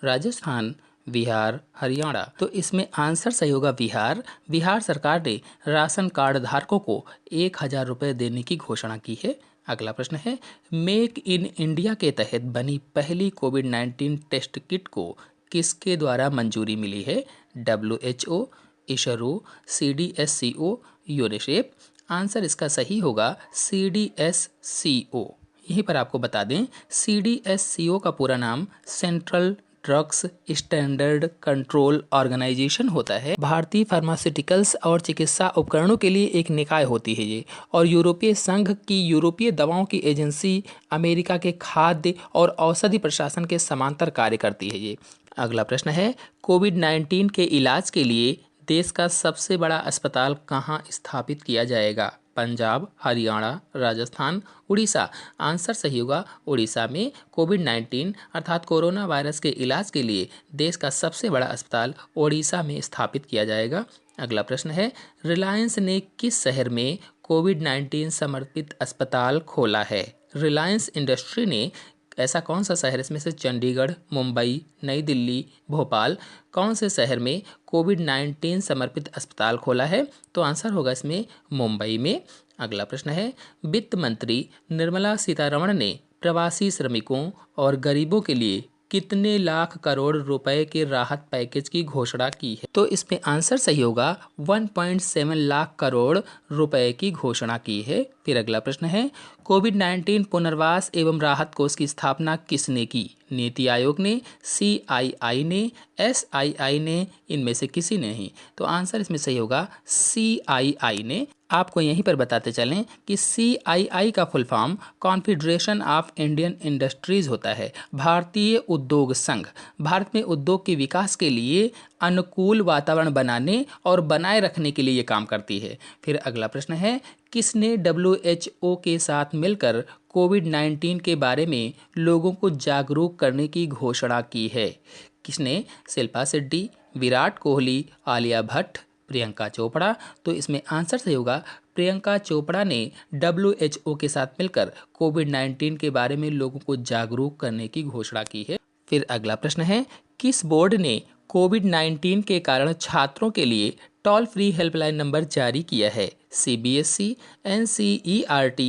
राजस्थान, बिहार, हरियाणा। तो इसमें आंसर सही होगा बिहार। बिहार सरकार ने राशन कार्ड धारकों को 1,000 रुपये देने की घोषणा की है। अगला प्रश्न है, मेक इन इंडिया के तहत बनी पहली कोविड-19 टेस्ट किट को किसके द्वारा मंजूरी मिली है? WHO, ISRO, CDSCO, UNICEF. Answer इसका सही होगा CDSCO। यहीं पर आपको बता दें, CDSCO का पूरा नाम central drugs standard control organisation होता है। भारतीय फार्मास्यूटिकल्स और चिकित्सा उपकरणों के लिए एक निकाय होती है ये, और यूरोपीय संघ की यूरोपीय दवाओं की एजेंसी अमेरिका के खाद्य और औषधि प्रशासन के समांतर कार्य करती है ये। अगला प्रश्न है, कोविड-19 के इलाज के लिए देश का सबसे बड़ा अस्पताल कहाँ स्थापित किया जाएगा? पंजाब, हरियाणा, राजस्थान, उड़ीसा। आंसर सही होगा उड़ीसा में कोविड-19 अर्थात कोरोना वायरस के इलाज के लिए देश का सबसे बड़ा अस्पताल उड़ीसा में स्थापित किया जाएगा। अगला प्रश्न है, रिलायंस ने किस शहर में कोविड-19 समर्पित अस्पताल खोला है? रिलायंस इंडस्ट्री ने ऐसा कौन सा शहर, इसमें से चंडीगढ़, मुंबई, नई दिल्ली, भोपाल, कौन से शहर में कोविड-19 समर्पित अस्पताल खोला है? तो आंसर होगा इसमें मुंबई में। अगला प्रश्न है, वित्त मंत्री निर्मला सीतारमण ने प्रवासी श्रमिकों और गरीबों के लिए कितने लाख करोड़ रुपए के राहत पैकेज की घोषणा की है? तो इसमें आंसर सही होगा 1.7 लाख करोड़ रुपए की घोषणा की है। फिर अगला प्रश्न है, कोविड-19 पुनर्वास एवं राहत कोष की स्थापना किसने की? नीति आयोग ने, CII ने, SII ने, इनमें से किसी ने नहीं। तो आंसर इसमें सही होगा CII ने। आपको यहीं पर बताते चलें कि CII का full form confederation of Indian industries होता है, भारतीय उद्योग संघ। भारत में उद्योग के विकास के लिए अनुकूल वातावरण बनाने और बनाए रखने के लिए ये काम करती है। फिर अगला प्रश्न है, किसने WHO के साथ मिलकर कोविड-19 के बारे में लोगों को जागरूक करने की घोषणा की है? किसने? शिल्पा शेट्टी, विराट कोहली, आलिया भट्ट, प्रियंका चोपड़ा। तो इसमें आंसर सही होगा प्रियंका चोपड़ा ने WHO के साथ मिलकर कोविड-19 के बारे में लोगों को जागरूक करने की घोषणा की है। फिर अगला प्रश्न है, किस बोर्ड ने कोविड-19 के कारण छात्रों के लिए टोल फ्री हेल्पलाइन नंबर जारी किया है? CBSE, NCERT,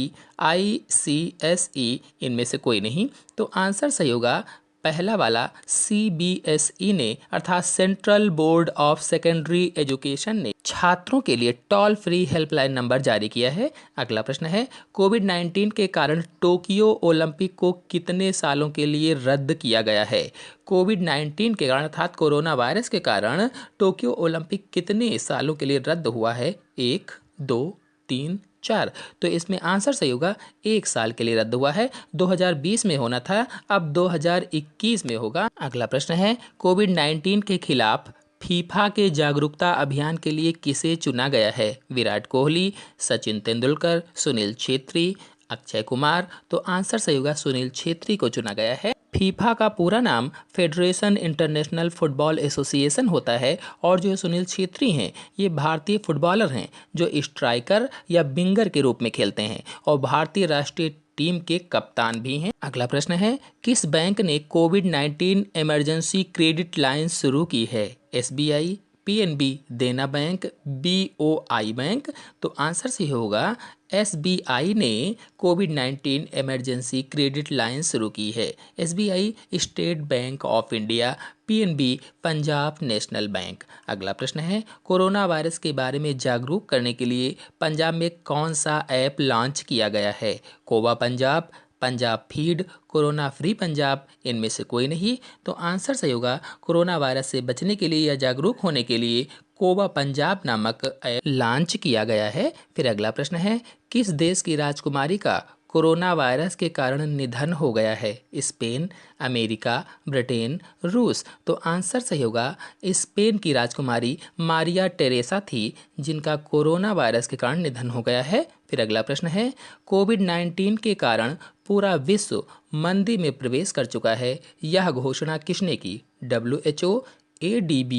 ICSE, इनमें से कोई नहीं। तो आंसर सही होगा पहला वाला CBSE ने, अर्थात central board of secondary education ने छात्रों के लिए टोल फ्री हेल्पलाइन नंबर जारी किया है। अगला प्रश्न है, कोविड-19 के कारण टोक्यो ओलंपिक को कितने सालों के लिए रद्द किया गया है? कोविड-19 के कारण अर्थात कोरोना वायरस के कारण टोक्यो ओलंपिक कितने सालों के लिए रद्द हुआ है? 1, 2, 3, 4। तो इसमें आंसर सही होगा 1 साल के लिए रद्द हुआ है। 2020 में होना था, अब 2021 में होगा। अगला प्रश्न है, कोविड-19 के खिलाफ फीफा के जागरूकता अभियान के लिए किसे चुना गया है? विराट कोहली, सचिन तेंदुलकर, सुनील छेत्री, अक्षय कुमार। तो आंसर सही होगा सुनील छेत्री को चुना गया है। फीफा का पूरा नाम फेडरेशन इंटरनेशनल फुटबॉल एसोसिएशन होता है, और जो सुनील छेत्री हैं ये भारतीय फुटबॉलर हैं जो स्ट्राइकर या विंगर के रूप में खेलते हैं, और भारतीय राष्ट्रीय टीम के कप्तान भी हैं। अगला प्रश्न है, किस बैंक ने कोविड-19 इमरजेंसी क्रेडिट लाइन शुरू की है? SBI, PNB, देना बैंक, BOI बैंक। तो आंसर सही होगा SBI ने कोविड-19 इमरजेंसी क्रेडिट लाइन शुरू की है। SBI state bank of India, PNB Punjab national bank. अगला प्रश्न है, कोरोना वायरस के बारे में जागरूक करने के लिए पंजाब में कौन सा ऐप लॉन्च किया गया है? COVA Punjab, Punjab feed, corona free Punjab, इनमें से कोई नहीं। तो आंसर सही होगा कोरोना वायरस से बचने के लिए या जागरूक होने के लिए कोवा पंजाब नामक ऐप लॉन्च किया गया है। फिर अगला प्रश्न है, किस देश की राजकुमारी का कोरोना वायरस के कारण निधन हो गया है? स्पेन, अमेरिका, ब्रिटेन, रूस। तो आंसर सही होगा स्पेन की राजकुमारी मारिया टेरेसा थी जिनका कोरोना वायरस के कारण निधन हो गया है। फिर अगला प्रश्न है, कोविड-19 के कारण पूरा विश्व मंदी में प्रवेश कर चुका है, यह घोषणा किसने की? WHO, ADB,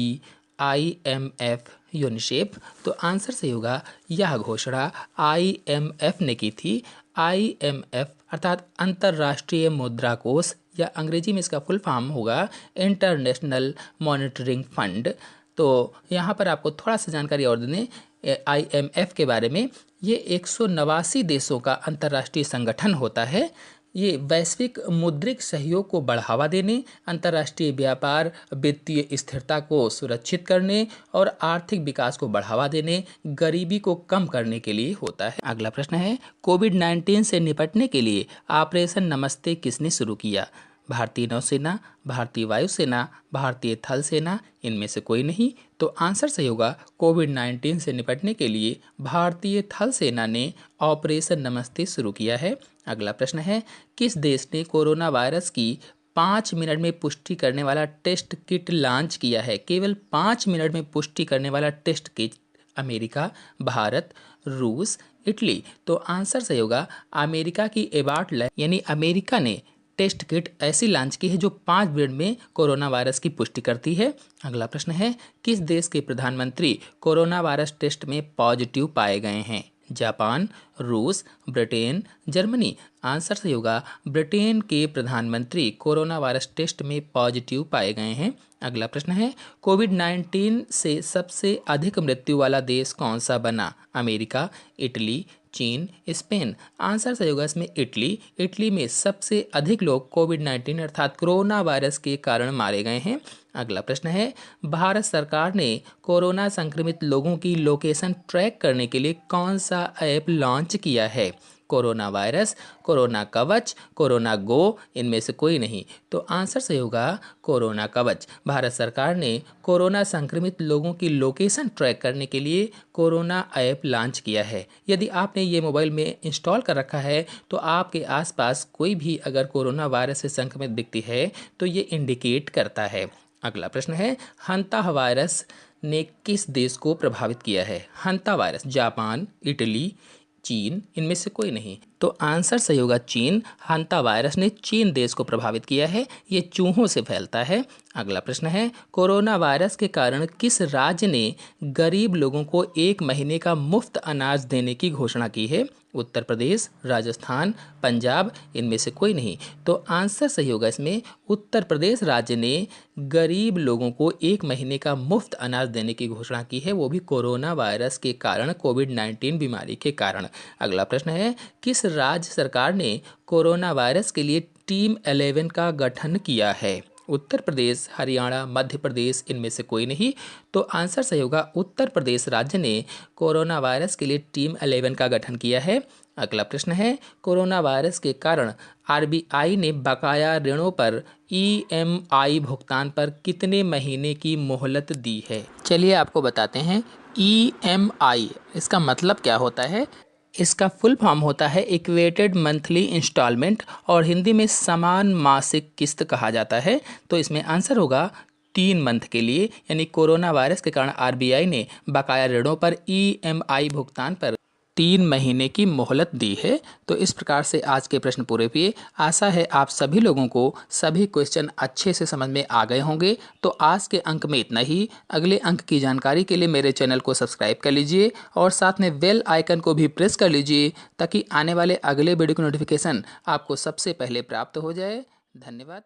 IMF, UNICEF. तो आंसर सही होगा यह घोषणा IMF ने की थी। IMF अर्थात अंतर्राष्ट्रीय मुद्रा कोष, या अंग्रेजी में इसका फुल फॉर्म होगा इंटरनेशनल मॉनिटरिंग फंड। तो यहाँ पर आपको थोड़ा सा जानकारी और दें IMF के बारे में। ये 189 देशों का अंतर्राष्ट्रीय संगठन होता है। ये वैश्विक मौद्रिक सहयोग को बढ़ावा देने, अंतर्राष्ट्रीय व्यापार, वित्तीय स्थिरता को सुरक्षित करने और आर्थिक विकास को बढ़ावा देने, गरीबी को कम करने के लिए होता है। अगला प्रश्न है, कोविड-19 से निपटने के लिए ऑपरेशन नमस्ते किसने शुरू किया? भारतीय नौसेना, भारतीय वायुसेना, भारतीय थल सेना, इनमें से कोई नहीं। तो आंसर सही होगा कोविड-19 से निपटने के लिए भारतीय थल सेना ने ऑपरेशन नमस्ते शुरू किया है। अगला प्रश्न है, किस देश ने कोरोना वायरस की 5 मिनट में पुष्टि करने वाला टेस्ट किट लॉन्च किया है? केवल 5 मिनट में पुष्टि करने वाला टेस्ट किट। अमेरिका, भारत, रूस, इटली। तो आंसर सही होगा अमेरिका की एबार्ट लैब यानी अमेरिका ने टेस्ट किट ऐसी लॉन्च की है जो 5 मिनट में कोरोना वायरस की पुष्टि करती है। अगला प्रश्न है, किस देश के प्रधानमंत्री कोरोना वायरस टेस्ट में पॉजिटिव पाए गए हैं? जापान, रूस, ब्रिटेन, जर्मनी। आंसर सही होगा ब्रिटेन के प्रधानमंत्री कोरोना वायरस टेस्ट में पॉजिटिव पाए गए हैं। अगला प्रश्न है, कोविड-19 से सबसे अधिक मृत्यु वाला देश कौन सा बना? अमेरिका, इटली, चीन, स्पेन। आंसर सही होगा इसमें इटली। इटली में सबसे अधिक लोग कोविड-19 अर्थात कोरोना वायरस के कारण मारे गए हैं। अगला प्रश्न है, भारत सरकार ने कोरोना संक्रमित लोगों की लोकेशन ट्रैक करने के लिए कौन सा ऐप लॉन्च किया है? कोरोना वायरस, कोरोना कवच, कोरोना गो, इनमें से कोई नहीं। तो आंसर सही होगा कोरोना कवच। भारत सरकार ने कोरोना संक्रमित लोगों की लोकेशन ट्रैक करने के लिए कोरोना ऐप लॉन्च किया है। यदि आपने ये मोबाइल में इंस्टॉल कर रखा है तो आपके आसपास कोई भी अगर कोरोना वायरस से संक्रमित दिखती है तो ये इंडिकेट करता है। अगला प्रश्न है, हंता वायरस ने किस देश को प्रभावित किया है? हंता वायरस, जापान, इटली, चीन, इनमें से कोई नहीं। तो आंसर सही होगा चीन। हंता वायरस ने चीन देश को प्रभावित किया है। ये चूहों से फैलता है। अगला प्रश्न है, कोरोना वायरस के कारण किस राज्य ने गरीब लोगों को 1 महीने का मुफ्त अनाज देने की घोषणा की है? उत्तर प्रदेश, राजस्थान, पंजाब, इनमें से कोई नहीं। तो आंसर सही होगा इसमें उत्तर प्रदेश राज्य ने गरीब लोगों को 1 महीने का मुफ्त अनाज देने की घोषणा की है, वो भी कोरोना वायरस के कारण, कोविड-19 बीमारी के कारण। अगला प्रश्न है, किस राज्य सरकार ने कोरोना वायरस के लिए टीम 11 का गठन किया है? उत्तर प्रदेश, हरियाणा, मध्य प्रदेश, इनमें से कोई नहीं। तो आंसर सही होगा उत्तर प्रदेश राज्य ने कोरोना वायरस के लिए टीम 11 का गठन किया है। अगला प्रश्न है, कोरोना वायरस के कारण RBI ने बकाया ऋणों पर EMI भुगतान पर कितने महीने की मोहलत दी है? चलिए आपको बताते हैं। EMI इसका मतलब क्या होता है? इसका फुल फॉर्म होता है इक्वेटेड मंथली इंस्टॉलमेंट और हिंदी में समान मासिक किस्त कहा जाता है। तो इसमें आंसर होगा 3 मंथ के लिए, यानी कोरोना वायरस के कारण RBI ने बकाया ऋणों पर EMI भुगतान पर 3 महीने की मोहलत दी है। तो इस प्रकार से आज के प्रश्न पूरे हुए। आशा है आप सभी लोगों को सभी क्वेश्चन अच्छे से समझ में आ गए होंगे। तो आज के अंक में इतना ही। अगले अंक की जानकारी के लिए मेरे चैनल को सब्सक्राइब कर लीजिए और साथ में बेल आइकन को भी प्रेस कर लीजिए ताकि आने वाले अगले वीडियो की नोटिफिकेशन आपको सबसे पहले प्राप्त हो जाए। धन्यवाद।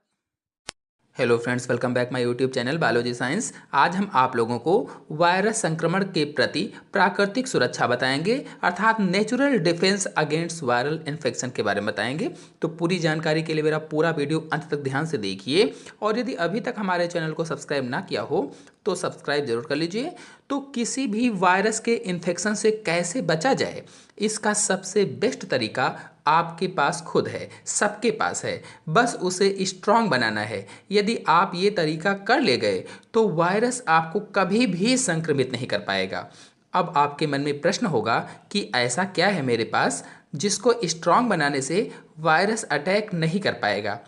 Hello friends, welcome back my YouTube channel biology science. आज हम आप लोगों को वायरस संक्रमण के प्रति प्राकृतिक सुरक्षा बताएंगे, अर्थात natural defence against viral infection के बारे में बताएंगे। तो पूरी जानकारी के लिए मेरा पूरा वीडियो अंत तक ध्यान से देखिए और यदि अभी तक हमारे चैनल को सब्सक्राइब ना किया हो तो सब्सक्राइब जरूर कर लीजिए। तो किसी भी वायरस के इन्फेक्शन से कैसे बचा जाए, इसका सबसे बेस्ट तरीका आपके पास खुद है, सबके पास है। बस उसे स्ट्रांग बनाना है। यदि आप ये तरीका कर ले गए तो वायरस आपको कभी भी संक्रमित नहीं कर पाएगा। अब आपके मन में प्रश्न होगा कि ऐसा क्या है मेरे पास जिसको स्ट्रांग बनाने से वायरस अटैक नहीं कर पाएगा।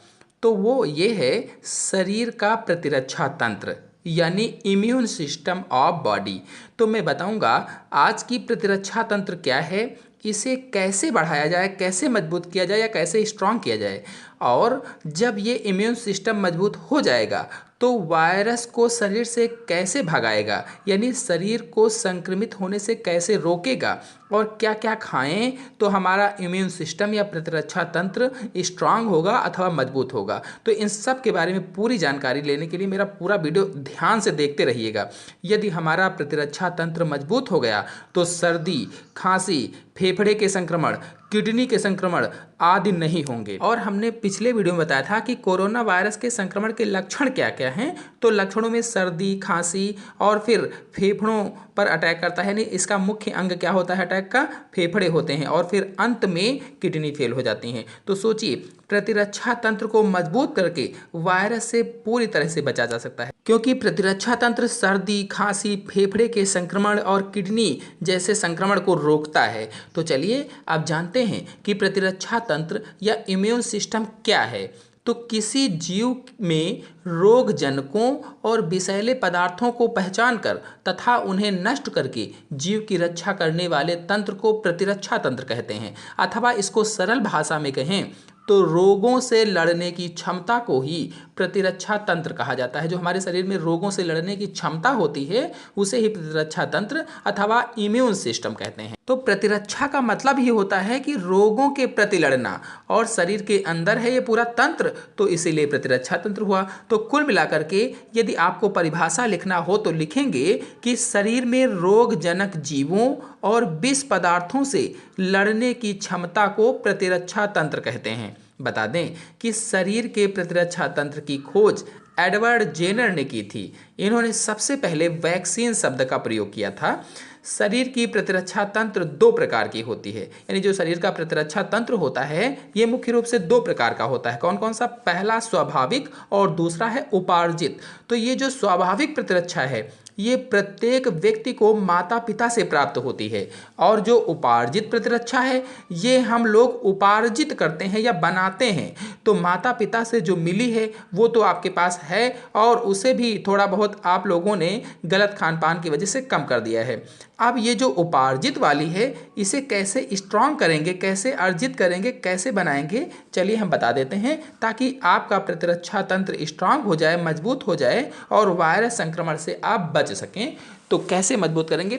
तो वो ये है शरीर का प्रतिरक्षा तंत्र, यानी इम्यून सिस्टम ऑफ बॉडी। तो मैं बताऊंगा आज की प्रतिरक्षा तंत्र क्या है, इसे कैसे बढ़ाया जाए, कैसे मजबूत किया जाए या कैसे स्ट्रांग किया जाए। और जब ये इम्यून सिस्टम मजबूत हो जाएगा तो वायरस को शरीर से कैसे भगाएगा, यानी शरीर को संक्रमित होने से कैसे रोकेगा और क्या क्या खाएं तो हमारा इम्यून सिस्टम या प्रतिरक्षा तंत्र स्ट्रांग होगा अथवा मजबूत होगा। तो इन सब के बारे में पूरी जानकारी लेने के लिए मेरा पूरा वीडियो ध्यान से देखते रहिएगा। यदि हमारा प्रतिरक्षा तंत्र मजबूत हो गया तो सर्दी, खांसी, फेफड़े के संक्रमण, किडनी के संक्रमण आदि नहीं होंगे। और हमने पिछले वीडियो में बताया था कि कोरोना वायरस के संक्रमण के लक्षण क्या क्या हैं। तो लक्षणों में सर्दी, खांसी और फिर फेफड़ों पर अटैक करता है, यानी इसका मुख्य अंग क्या होता है अटैक का, फेफड़े होते हैं और फिर अंत में किडनी फेल हो जाती हैं। तो सोचिए, प्रतिरक्षा तंत्र को मजबूत करके वायरस से पूरी तरह से बचा जा सकता है, क्योंकि प्रतिरक्षा तंत्र सर्दी, खांसी, फेफड़े के संक्रमण और किडनी जैसे संक्रमण को रोकता है। तो चलिए अब जानते हैं कि प्रतिरक्षा तंत्र या इम्यून सिस्टम क्या है। तो किसी जीव में रोग जनकों और विषैले पदार्थों को पहचान कर तथा उन्हें नष्ट करके जीव की रक्षा करने वाले तंत्र को प्रतिरक्षा तंत्र कहते हैं, अथवा इसको सरल भाषा में कहें तो रोगों से लड़ने की क्षमता को ही प्रतिरक्षा तंत्र कहा जाता है। जो हमारे शरीर में रोगों से लड़ने की क्षमता होती है उसे ही प्रतिरक्षा तंत्र अथवा इम्यून सिस्टम कहते हैं। तो प्रतिरक्षा का मतलब ही होता है कि रोगों के प्रति लड़ना, और शरीर के अंदर है ये पूरा तंत्र, तो इसीलिए प्रतिरक्षा तंत्र हुआ। तो कुल मिलाकर के यदि आपको परिभाषा लिखना हो तो लिखेंगे कि शरीर में रोगजनक जीवों और विष पदार्थों से लड़ने की क्षमता को प्रतिरक्षा तंत्र कहते हैं। बता दें कि शरीर के प्रतिरक्षा तंत्र की खोज एडवर्ड जेनर ने की थी। इन्होंने सबसे पहले वैक्सीन शब्द का प्रयोग किया था। शरीर की प्रतिरक्षा तंत्र दो प्रकार की होती है, यानी जो शरीर का प्रतिरक्षा तंत्र होता है ये मुख्य रूप से दो प्रकार का होता है। कौन कौन सा? पहला स्वाभाविक और दूसरा है उपार्जित। तो ये जो स्वाभाविक प्रतिरक्षा है ये प्रत्येक व्यक्ति को माता पिता से प्राप्त होती है, और जो उपार्जित प्रतिरक्षा है ये हम लोग उपार्जित करते हैं या बनाते हैं। तो माता पिता से जो मिली है वो तो आपके पास है और उसे भी थोड़ा बहुत आप लोगों ने गलत खान पान की वजह से कम कर दिया है। अब ये जो उपार्जित वाली है इसे कैसे स्ट्रांग करेंगे, कैसे अर्जित करेंगे, कैसे बनाएंगे, चलिए हम बता देते हैं, ताकि आपका प्रतिरक्षा तंत्र स्ट्रांग हो जाए, मजबूत हो जाए और वायरस संक्रमण से आप बच सकें। तो कैसे मजबूत करेंगे?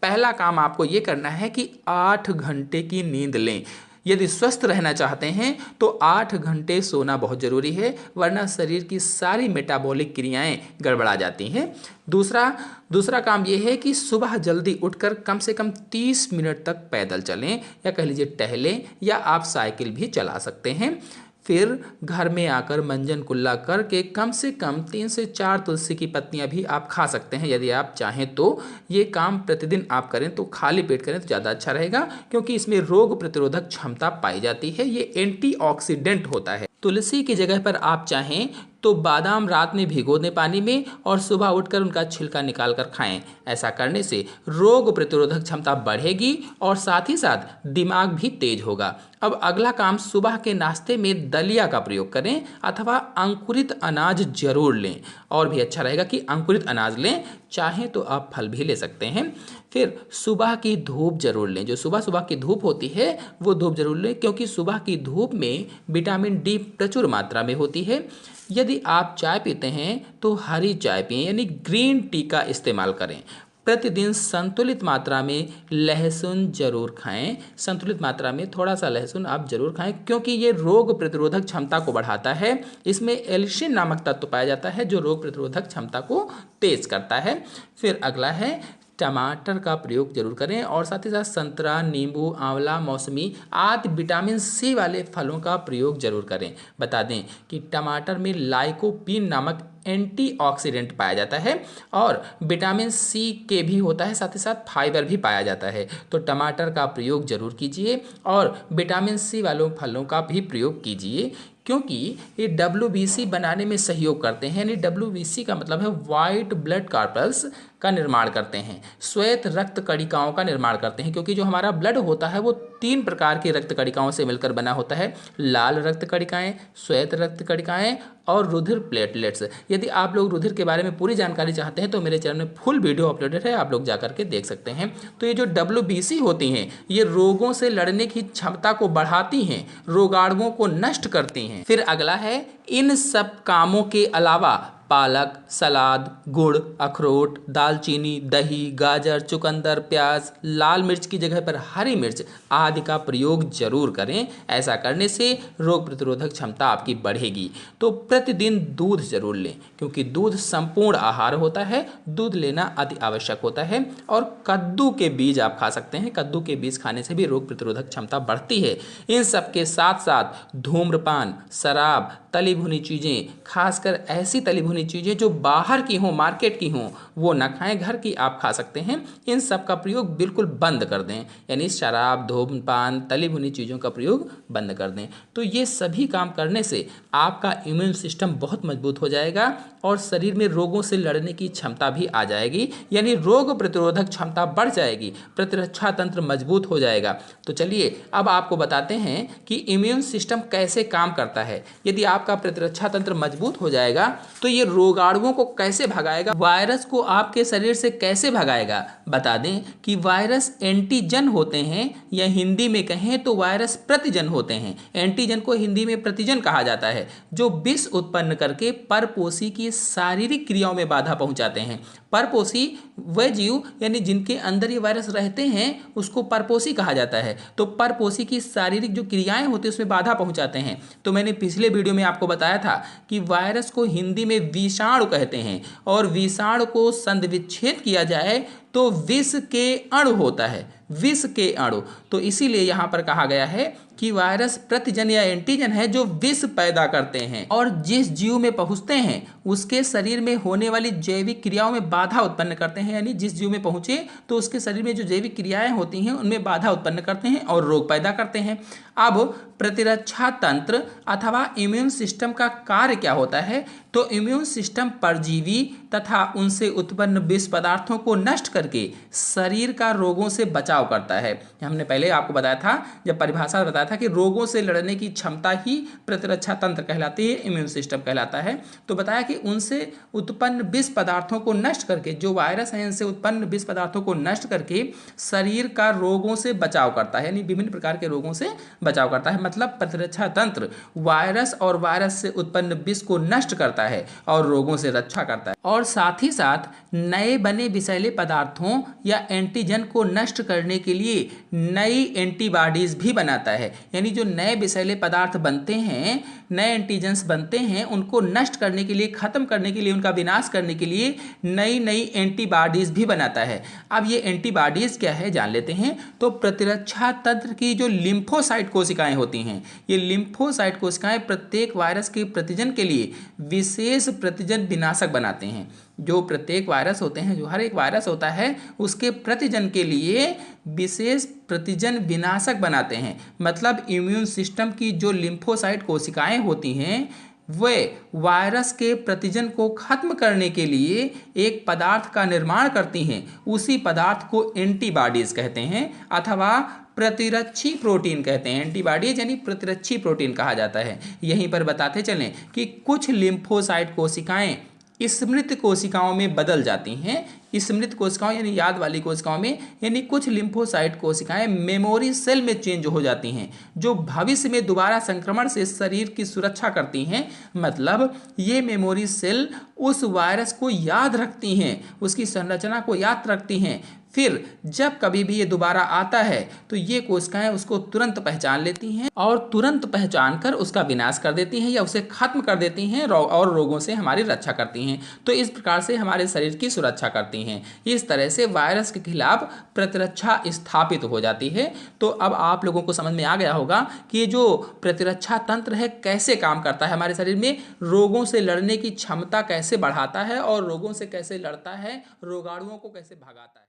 पहला काम आपको ये करना है कि 8 घंटे की नींद लें। यदि स्वस्थ रहना चाहते हैं तो 8 घंटे सोना बहुत ज़रूरी है, वरना शरीर की सारी मेटाबॉलिक क्रियाएं गड़बड़ा जाती हैं। दूसरा काम यह है कि सुबह जल्दी उठकर कम से कम 30 मिनट तक पैदल चलें, या कह लीजिए टहलें, या आप साइकिल भी चला सकते हैं। फिर घर में आकर मंजन कुल्ला करके कम से कम 3 से 4 तुलसी की पत्तियां भी आप खा सकते हैं यदि आप चाहें तो। ये काम प्रतिदिन आप करें तो खाली पेट करें तो ज़्यादा अच्छा रहेगा, क्योंकि इसमें रोग प्रतिरोधक क्षमता पाई जाती है। ये एंटीऑक्सीडेंट होता है। तुलसी की जगह पर आप चाहें तो बादाम रात में भिगो दें पानी में और सुबह उठकर उनका छिलका निकाल कर खाएं। ऐसा करने से रोग प्रतिरोधक क्षमता बढ़ेगी और साथ ही साथ दिमाग भी तेज होगा। अब अगला काम, सुबह के नाश्ते में दलिया का प्रयोग करें अथवा अंकुरित अनाज जरूर लें। और भी अच्छा रहेगा कि अंकुरित अनाज लें, चाहें तो आप फल भी ले सकते हैं। फिर सुबह की धूप जरूर लें, जो सुबह सुबह की धूप होती है वो धूप जरूर लें, क्योंकि सुबह की धूप में विटामिन डी प्रचुर मात्रा में होती है। यदि आप चाय पीते हैं तो हरी चाय पिएं, यानी ग्रीन टी का इस्तेमाल करें। प्रतिदिन संतुलित मात्रा में लहसुन जरूर खाएं, संतुलित मात्रा में थोड़ा सा लहसुन आप जरूर खाएं, क्योंकि ये रोग प्रतिरोधक क्षमता को बढ़ाता है। इसमें एल्शियम नामक तत्व पाया जाता है जो रोग प्रतिरोधक क्षमता को तेज करता है। फिर अगला है, टमाटर का प्रयोग जरूर करें और साथ ही साथ संतरा, नींबू, आंवला, मौसमी आदि विटामिन सी वाले फलों का प्रयोग जरूर करें। बता दें कि टमाटर में लाइकोपीन नामक एंटीऑक्सीडेंट पाया जाता है और विटामिन सी के भी होता है, साथ ही साथ फाइबर भी पाया जाता है। तो टमाटर का प्रयोग जरूर कीजिए और विटामिन सी वालों फलों का भी प्रयोग कीजिए, क्योंकि ये WBC बनाने में सहयोग करते हैं। यानी WBC का मतलब है वाइट ब्लड कॉर्पल्स का निर्माण करते हैं, श्वेत रक्त कणिकाओं का निर्माण करते हैं, क्योंकि जो हमारा ब्लड होता है वो 3 प्रकार की रक्त कणिकाओं से मिलकर बना होता है, लाल रक्त कणिकाएं, श्वेत रक्त कणिकाएं और रुधिर प्लेटलेट्स। यदि आप लोग रुधिर के बारे में पूरी जानकारी चाहते हैं तो मेरे चैनल में फुल वीडियो अपलोडेड है, आप लोग जाकर के देख सकते हैं। तो ये जो WBC होती हैं ये रोगों से लड़ने की क्षमता को बढ़ाती हैं, रोगाणुओं को नष्ट करती हैं। फिर अगला है, इन सब कामों के अलावा पालक, सलाद, गुड़, अखरोट, दालचीनी, दही, गाजर, चुकंदर, प्याज, लाल मिर्च की जगह पर हरी मिर्च आदि का प्रयोग जरूर करें। ऐसा करने से रोग प्रतिरोधक क्षमता आपकी बढ़ेगी। तो प्रतिदिन दूध जरूर लें, क्योंकि दूध संपूर्ण आहार होता है, दूध लेना अति आवश्यक होता है। और कद्दू के बीज आप खा सकते हैं, कद्दू के बीज खाने से भी रोग प्रतिरोधक क्षमता बढ़ती है। इन सब के साथ साथ धूम्रपान, शराब, तली भुनी चीज़ें, खासकर ऐसी तली भुनी चीज़ें जो बाहर की हों, मार्केट की हों, वो ना खाएं, घर की आप खा सकते हैं। इन सब का प्रयोग बिल्कुल बंद कर दें, यानी शराब, धूम्रपान, तली भुनी चीज़ों का प्रयोग बंद कर दें। तो ये सभी काम करने से आपका इम्यून सिस्टम बहुत मजबूत हो जाएगा और शरीर में रोगों से लड़ने की क्षमता भी आ जाएगी, यानी रोग प्रतिरोधक क्षमता बढ़ जाएगी, प्रतिरक्षा तंत्र मजबूत हो जाएगा। तो चलिए अब आपको बताते हैं कि इम्यून सिस्टम कैसे काम करता है। यदि आपका प्रतिरक्षा तंत्र मजबूत हो जाएगा तो ये रोगाणुओं को कैसे भगाएगा, वायरस को आपके शरीर से कैसे भगाएगा। बता दें कि वायरस एंटीजन होते हैं, या हिंदी में कहें तो वायरस प्रतिजन होते हैं। एंटीजन को हिंदी में प्रतिजन कहा जाता है, जो विष उत्पन्न करके परपोषी की शारीरिक क्रियाओं में बाधा पहुंचाते हैं। परपोषी वह जीव यानी जिनके अंदर ये वायरस रहते हैं उसको परपोषी कहा जाता है। तो परपोषी की शारीरिक जो क्रियाएं होती हैं उसमें बाधा पहुंचाते हैं। तो मैंने पिछले वीडियो में आपको बताया था कि वायरस को हिंदी में विषाणु कहते हैं, और विषाणु को संधिविच्छेद किया जाए तो विष के अणु होता है, विष के अणु। तो इसीलिए यहाँ पर कहा गया है कि वायरस प्रतिजन या एंटीजन है जो विष पैदा करते हैं और जिस जीव में पहुँचते हैं उसके शरीर में होने वाली जैविक क्रियाओं में बाधा उत्पन्न करते हैं। यानी जिस जीव में पहुँचे तो उसके शरीर में जो जैविक क्रियाएं होती हैं उनमें बाधा उत्पन्न करते हैं और रोग पैदा करते हैं। अब प्रतिरक्षा तंत्र अथवा इम्यून सिस्टम का कार्य क्या होता है? तो इम्यून सिस्टम परजीवी तथा उनसे उत्पन्न विष पदार्थों को नष्ट करके शरीर का रोगों से बचाव करता है। हमने पहले आपको बताया था, जब परिभाषा बताया था कि रोगों से लड़ने की क्षमता ही प्रतिरक्षा तंत्र कहलाती है, इम्यून सिस्टम कहलाता है। तो बताया कि उनसे उत्पन्न विष पदार्थों को नष्ट करके, जो वायरस है इनसे उत्पन्न विष पदार्थों को नष्ट करके शरीर का रोगों से बचाव करता है, यानी विभिन्न प्रकार के रोगों से बचाव करता है। मतलब प्रतिरक्षा तंत्र वायरस और वायरस से उत्पन्न विष को नष्ट करता है और रोगों से रक्षा करता है, और साथ ही साथ नए बने विषैले पदार्थों या एंटीजन को नष्ट करने के लिए नई एंटीबॉडीज भी बनाता है। यानी जो नए विषैले पदार्थ बनते हैं, नए एंटीजेंस बनते हैं, उनको नष्ट करने के लिए, खत्म करने के लिए, उनका विनाश करने के लिए नई नई एंटीबॉडीज भी बनाता है। अब ये एंटीबॉडीज क्या है जान लेते हैं। तो प्रतिरक्षा तंत्र की जो लिम्फोसाइट कोशिकाएं होती हैं, ये लिम्फोसाइट कोशिकाएं प्रत्येक वायरस के प्रतिजन के लिए विशेष प्रतिजन विनाशक बनाते हैं। जो प्रत्येक वायरस होते हैं, जो हर एक वायरस होता है, उसके प्रतिजन के लिए विशेष प्रतिजन विनाशक बनाते हैं। मतलब इम्यून सिस्टम की जो लिम्फोसाइट कोशिकाएं होती हैं वे वायरस के प्रतिजन को खत्म करने के लिए एक पदार्थ का निर्माण करती हैं। उसी पदार्थ को एंटीबॉडीज कहते हैं अथवा प्रतिरक्षी प्रोटीन कहते हैं। एंटीबॉडीज यानी प्रतिरक्षी प्रोटीन कहा जाता है। यहीं पर बताते चलें कि कुछ लिम्फोसाइट कोशिकाएं स्मृत कोशिकाओं में बदल जाती हैं। स्मृत कोशिकाओं यानी याद वाली कोशिकाओं में, यानी कुछ लिम्फोसाइट कोशिकाएं मेमोरी सेल में चेंज हो जाती हैं जो भविष्य में दोबारा संक्रमण से शरीर की सुरक्षा करती हैं। मतलब ये मेमोरी सेल उस वायरस को याद रखती हैं, उसकी संरचना को याद रखती हैं। फिर जब कभी भी ये दोबारा आता है तो ये कोशिकाएं उसको तुरंत पहचान लेती हैं और तुरंत पहचान कर उसका विनाश कर देती हैं या उसे खत्म कर देती हैं और रोगों से हमारी रक्षा करती हैं। तो इस प्रकार से हमारे शरीर की सुरक्षा करती हैं। इस तरह से वायरस के खिलाफ प्रतिरक्षा स्थापित हो जाती है। तो अब आप लोगों को समझ में आ गया होगा कि ये जो प्रतिरक्षा तंत्र है कैसे काम करता है, हमारे शरीर में रोगों से लड़ने की क्षमता कैसे बढ़ाता है और रोगों से कैसे लड़ता है, रोगाणुओं को कैसे भगाता है।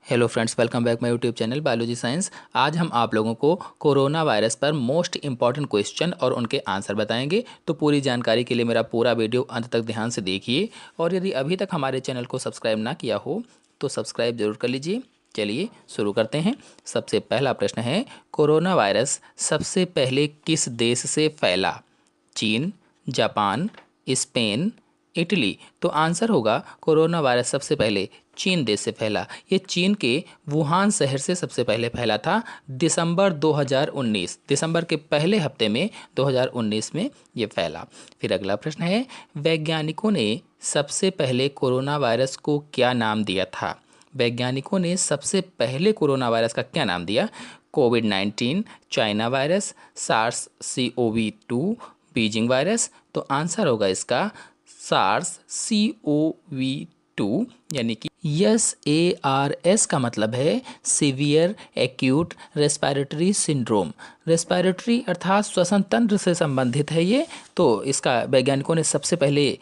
Hello friends, welcome back my YouTube channel biology science. आज हम आप लोगों को कोरोना वायरस पर मोस्ट इंपॉर्टेंट क्वेश्चन और उनके आंसर बताएंगे। तो पूरी जानकारी के लिए मेरा पूरा वीडियो अंत तक ध्यान से देखिए और यदि अभी तक हमारे चैनल को सब्सक्राइब ना किया हो तो सब्सक्राइब जरूर कर लीजिए। चलिए शुरू करते हैं। सबसे पहला प्रश्न है, कोरोना वायरस सबसे पहले किस देश से फैला? चीन, जापान, स्पेन, इटली। तो आंसर होगा कोरोना वायरस सबसे पहले चीन देश से फैला। ये चीन के वुहान शहर से सबसे पहले फैला था दिसंबर 2019, दिसंबर के पहले हफ्ते में 2019 में ये फैला। फिर अगला प्रश्न है, वैज्ञानिकों ने सबसे पहले कोरोना वायरस को क्या नाम दिया था? वैज्ञानिकों ने सबसे पहले कोरोना वायरस का क्या नाम दिया? कोविड-19, China virus, SARS CoV-2, Beijing virus. तो आंसर होगा इसका सार्स CoV-2 यानी कि SARS का मतलब है severe acute respiratory syndrome. Respiratory अर्थात श्वसन तंत्र से संबंधित है ये। तो इसका वैज्ञानिकों ने सबसे पहले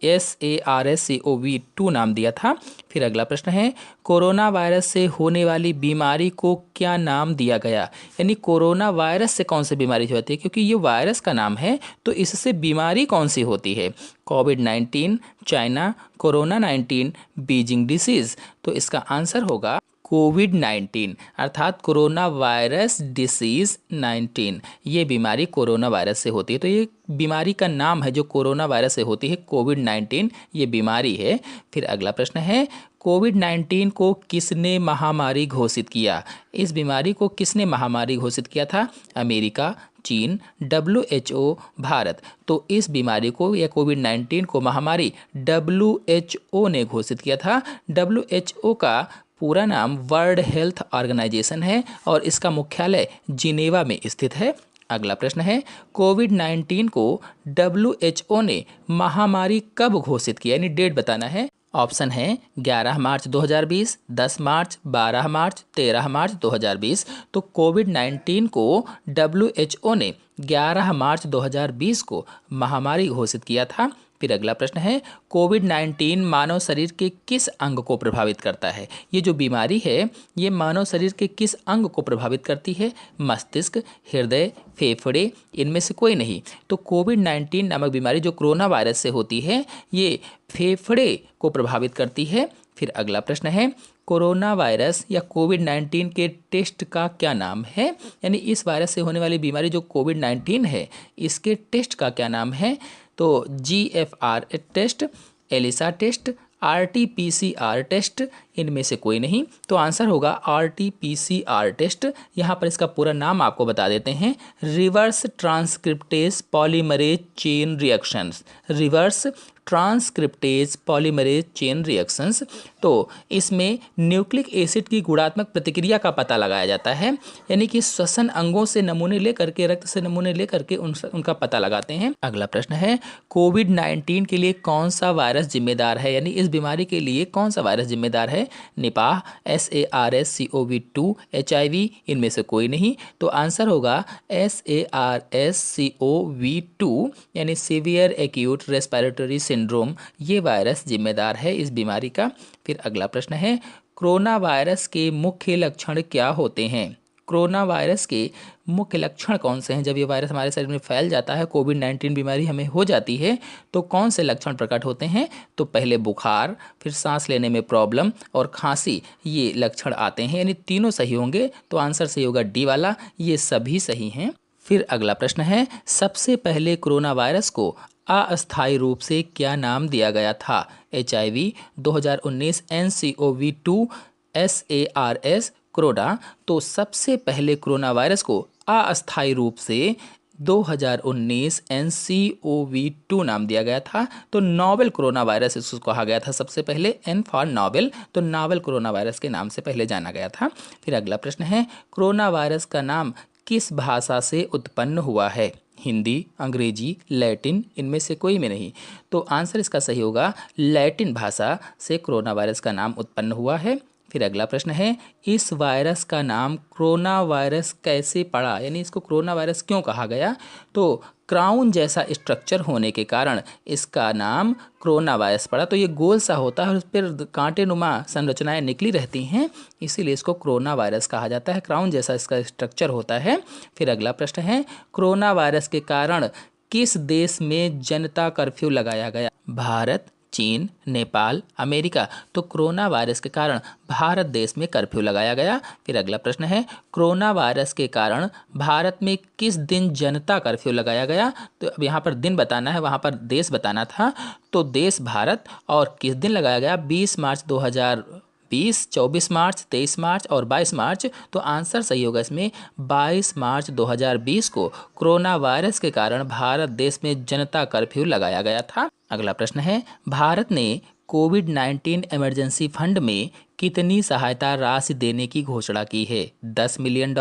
SARS CoV-2 नाम दिया था। फिर अगला प्रश्न है, कोरोना वायरस से होने वाली बीमारी को क्या नाम दिया गया? यानी कोरोना वायरस से कौन सी बीमारी होती है, क्योंकि ये वायरस का नाम है तो इससे बीमारी कौन सी होती है? कोविड-19, चाइना, कोरोना-19, बीजिंग डिसीज। तो इसका आंसर होगा कोविड-19 अर्थात कोरोना वायरस डिसीज 19। ये बीमारी कोरोना वायरस से होती है। तो ये बीमारी का नाम है जो कोरोना वायरस से होती है, कोविड-19 ये बीमारी है। फिर अगला प्रश्न है, कोविड-19 को किसने महामारी घोषित किया? इस बीमारी को किसने महामारी घोषित किया था? अमेरिका, चीन, WHO, भारत। तो इस बीमारी को या कोविड-19 को महामारी WHO ने घोषित किया था। WHO का पूरा नाम वर्ल्ड हेल्थ ऑर्गेनाइजेशन है और इसका मुख्यालय जिनेवा में स्थित है। अगला प्रश्न है, कोविड-19 को WHO ने महामारी कब घोषित किया? यानी डेट बताना है। ऑप्शन है 11 मार्च 2020, 10 मार्च, 12 मार्च, 13 मार्च 2020। तो कोविड-19 को WHO ने 11 मार्च 2020 को महामारी घोषित किया था। फिर अगला प्रश्न है, कोविड-19 मानव शरीर के किस अंग को प्रभावित करता है? ये जो बीमारी है ये मानव शरीर के किस अंग को प्रभावित करती है? मस्तिष्क, हृदय, फेफड़े, इनमें से कोई नहीं। तो कोविड-19 नामक बीमारी जो कोरोना वायरस से होती है ये फेफड़े को प्रभावित करती है। फिर अगला प्रश्न है, कोरोना वायरस या कोविड-19 के टेस्ट का क्या नाम है? यानी इस वायरस से होने वाली बीमारी जो कोविड-19 है इसके टेस्ट का क्या नाम है? तो GFR test, ELISA test, RT-PCR test, इनमें से कोई नहीं। तो आंसर होगा RT-PCR टेस्ट। यहाँ पर इसका पूरा नाम आपको बता देते हैं, reverse transcriptase polymerase chain reactions. Reverse transcriptase polymerase chain reactions. तो इसमें न्यूक्लिक एसिड की गुणात्मक प्रतिक्रिया का पता लगाया जाता है, यानी कि श्वसन अंगों से नमूने लेकर के, रक्त से नमूने लेकर के उनका पता लगाते हैं। अगला प्रश्न है, कोविड-19 के लिए कौन सा वायरस जिम्मेदार है? यानी इस बीमारी के लिए कौन सा वायरस जिम्मेदार है? निपाह, SARS CoV-2, HIV, इनमें से कोई नहीं। तो आंसर होगा SARS CoV-2 यानी सीवियर एक्यूट रेस्पिरेटरी सिंड्रोम। ये वायरस जिम्मेदार है इस बीमारी का। फिर अगला प्रश्न है, कोरोना वायरस के मुख्य लक्षण क्या होते हैं? कोरोना वायरस के मुख्य लक्षण कौन से हैं? जब ये वायरस हमारे शरीर में फैल जाता है, कोविड-19 बीमारी हमें हो जाती है, तो कौन से लक्षण प्रकट होते हैं? तो पहले बुखार, फिर सांस लेने में प्रॉब्लम और खांसी, ये लक्षण आते हैं। यानी तीनों सही होंगे, तो आंसर सही होगा डी वाला, ये सभी सही हैं। फिर अगला प्रश्न है, सबसे पहले कोरोना वायरस को अस्थायी रूप से क्या नाम दिया गया था? HIV 2019 NCOV2 SARS corona. तो सबसे पहले कोरोना वायरस को अस्थायी रूप से 2019 NCOV2 नाम दिया गया था। तो नोवेल कोरोना वायरस इसको कहा गया था सबसे पहले, N फॉर नोवेल, तो नोवेल कोरोना वायरस के नाम से पहले जाना गया था। फिर अगला प्रश्न है, कोरोना वायरस का नाम किस भाषा से उत्पन्न हुआ है? हिंदी, अंग्रेजी, लैटिन, इनमें से कोई में नहीं। तो आंसर इसका सही होगा, लैटिन भाषा से कोरोना वायरस का नाम उत्पन्न हुआ है। फिर अगला प्रश्न है, इस वायरस का नाम कोरोना वायरस कैसे पड़ा? यानी इसको कोरोना वायरस क्यों कहा गया? तो क्राउन जैसा स्ट्रक्चर होने के कारण इसका नाम कोरोना वायरस पड़ा। तो ये गोल सा होता है और उस पर कांटेनुमा संरचनाएं निकली रहती हैं, इसीलिए इसको कोरोना वायरस कहा जाता है। क्राउन जैसा इसका स्ट्रक्चर होता है। फिर अगला प्रश्न है, कोरोना वायरस के कारण किस देश में जनता कर्फ्यू लगाया गया? भारत, चीन, नेपाल, अमेरिका। तो कोरोना वायरस के कारण भारत देश में कर्फ्यू लगाया गया। फिर अगला प्रश्न है, कोरोना वायरस के कारण भारत में किस दिन जनता कर्फ्यू लगाया गया? तो अब यहाँ पर दिन बताना है, वहाँ पर देश बताना था। तो देश भारत, और किस दिन लगाया गया? 20 मार्च 2020, 24 मार्च, 23 मार्च और 22 मार्च। तो आंसर सही होगा इसमें 22 मार्च 2020 को कोरोना वायरस के कारण भारत देश में जनता कर्फ्यू लगाया गया था। अगला प्रश्न है, भारत ने कोविड-19 इमरजेंसी फंड में कितनी सहायता राशि देने की घोषणा की है? $10 मिलियन,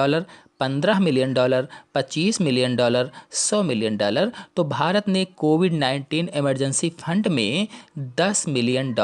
$15 मिलियन, $25 मिलियन, $100 मिलियन। तो भारत ने कोविड-19 इमरजेंसी फंड में $10 मिलियन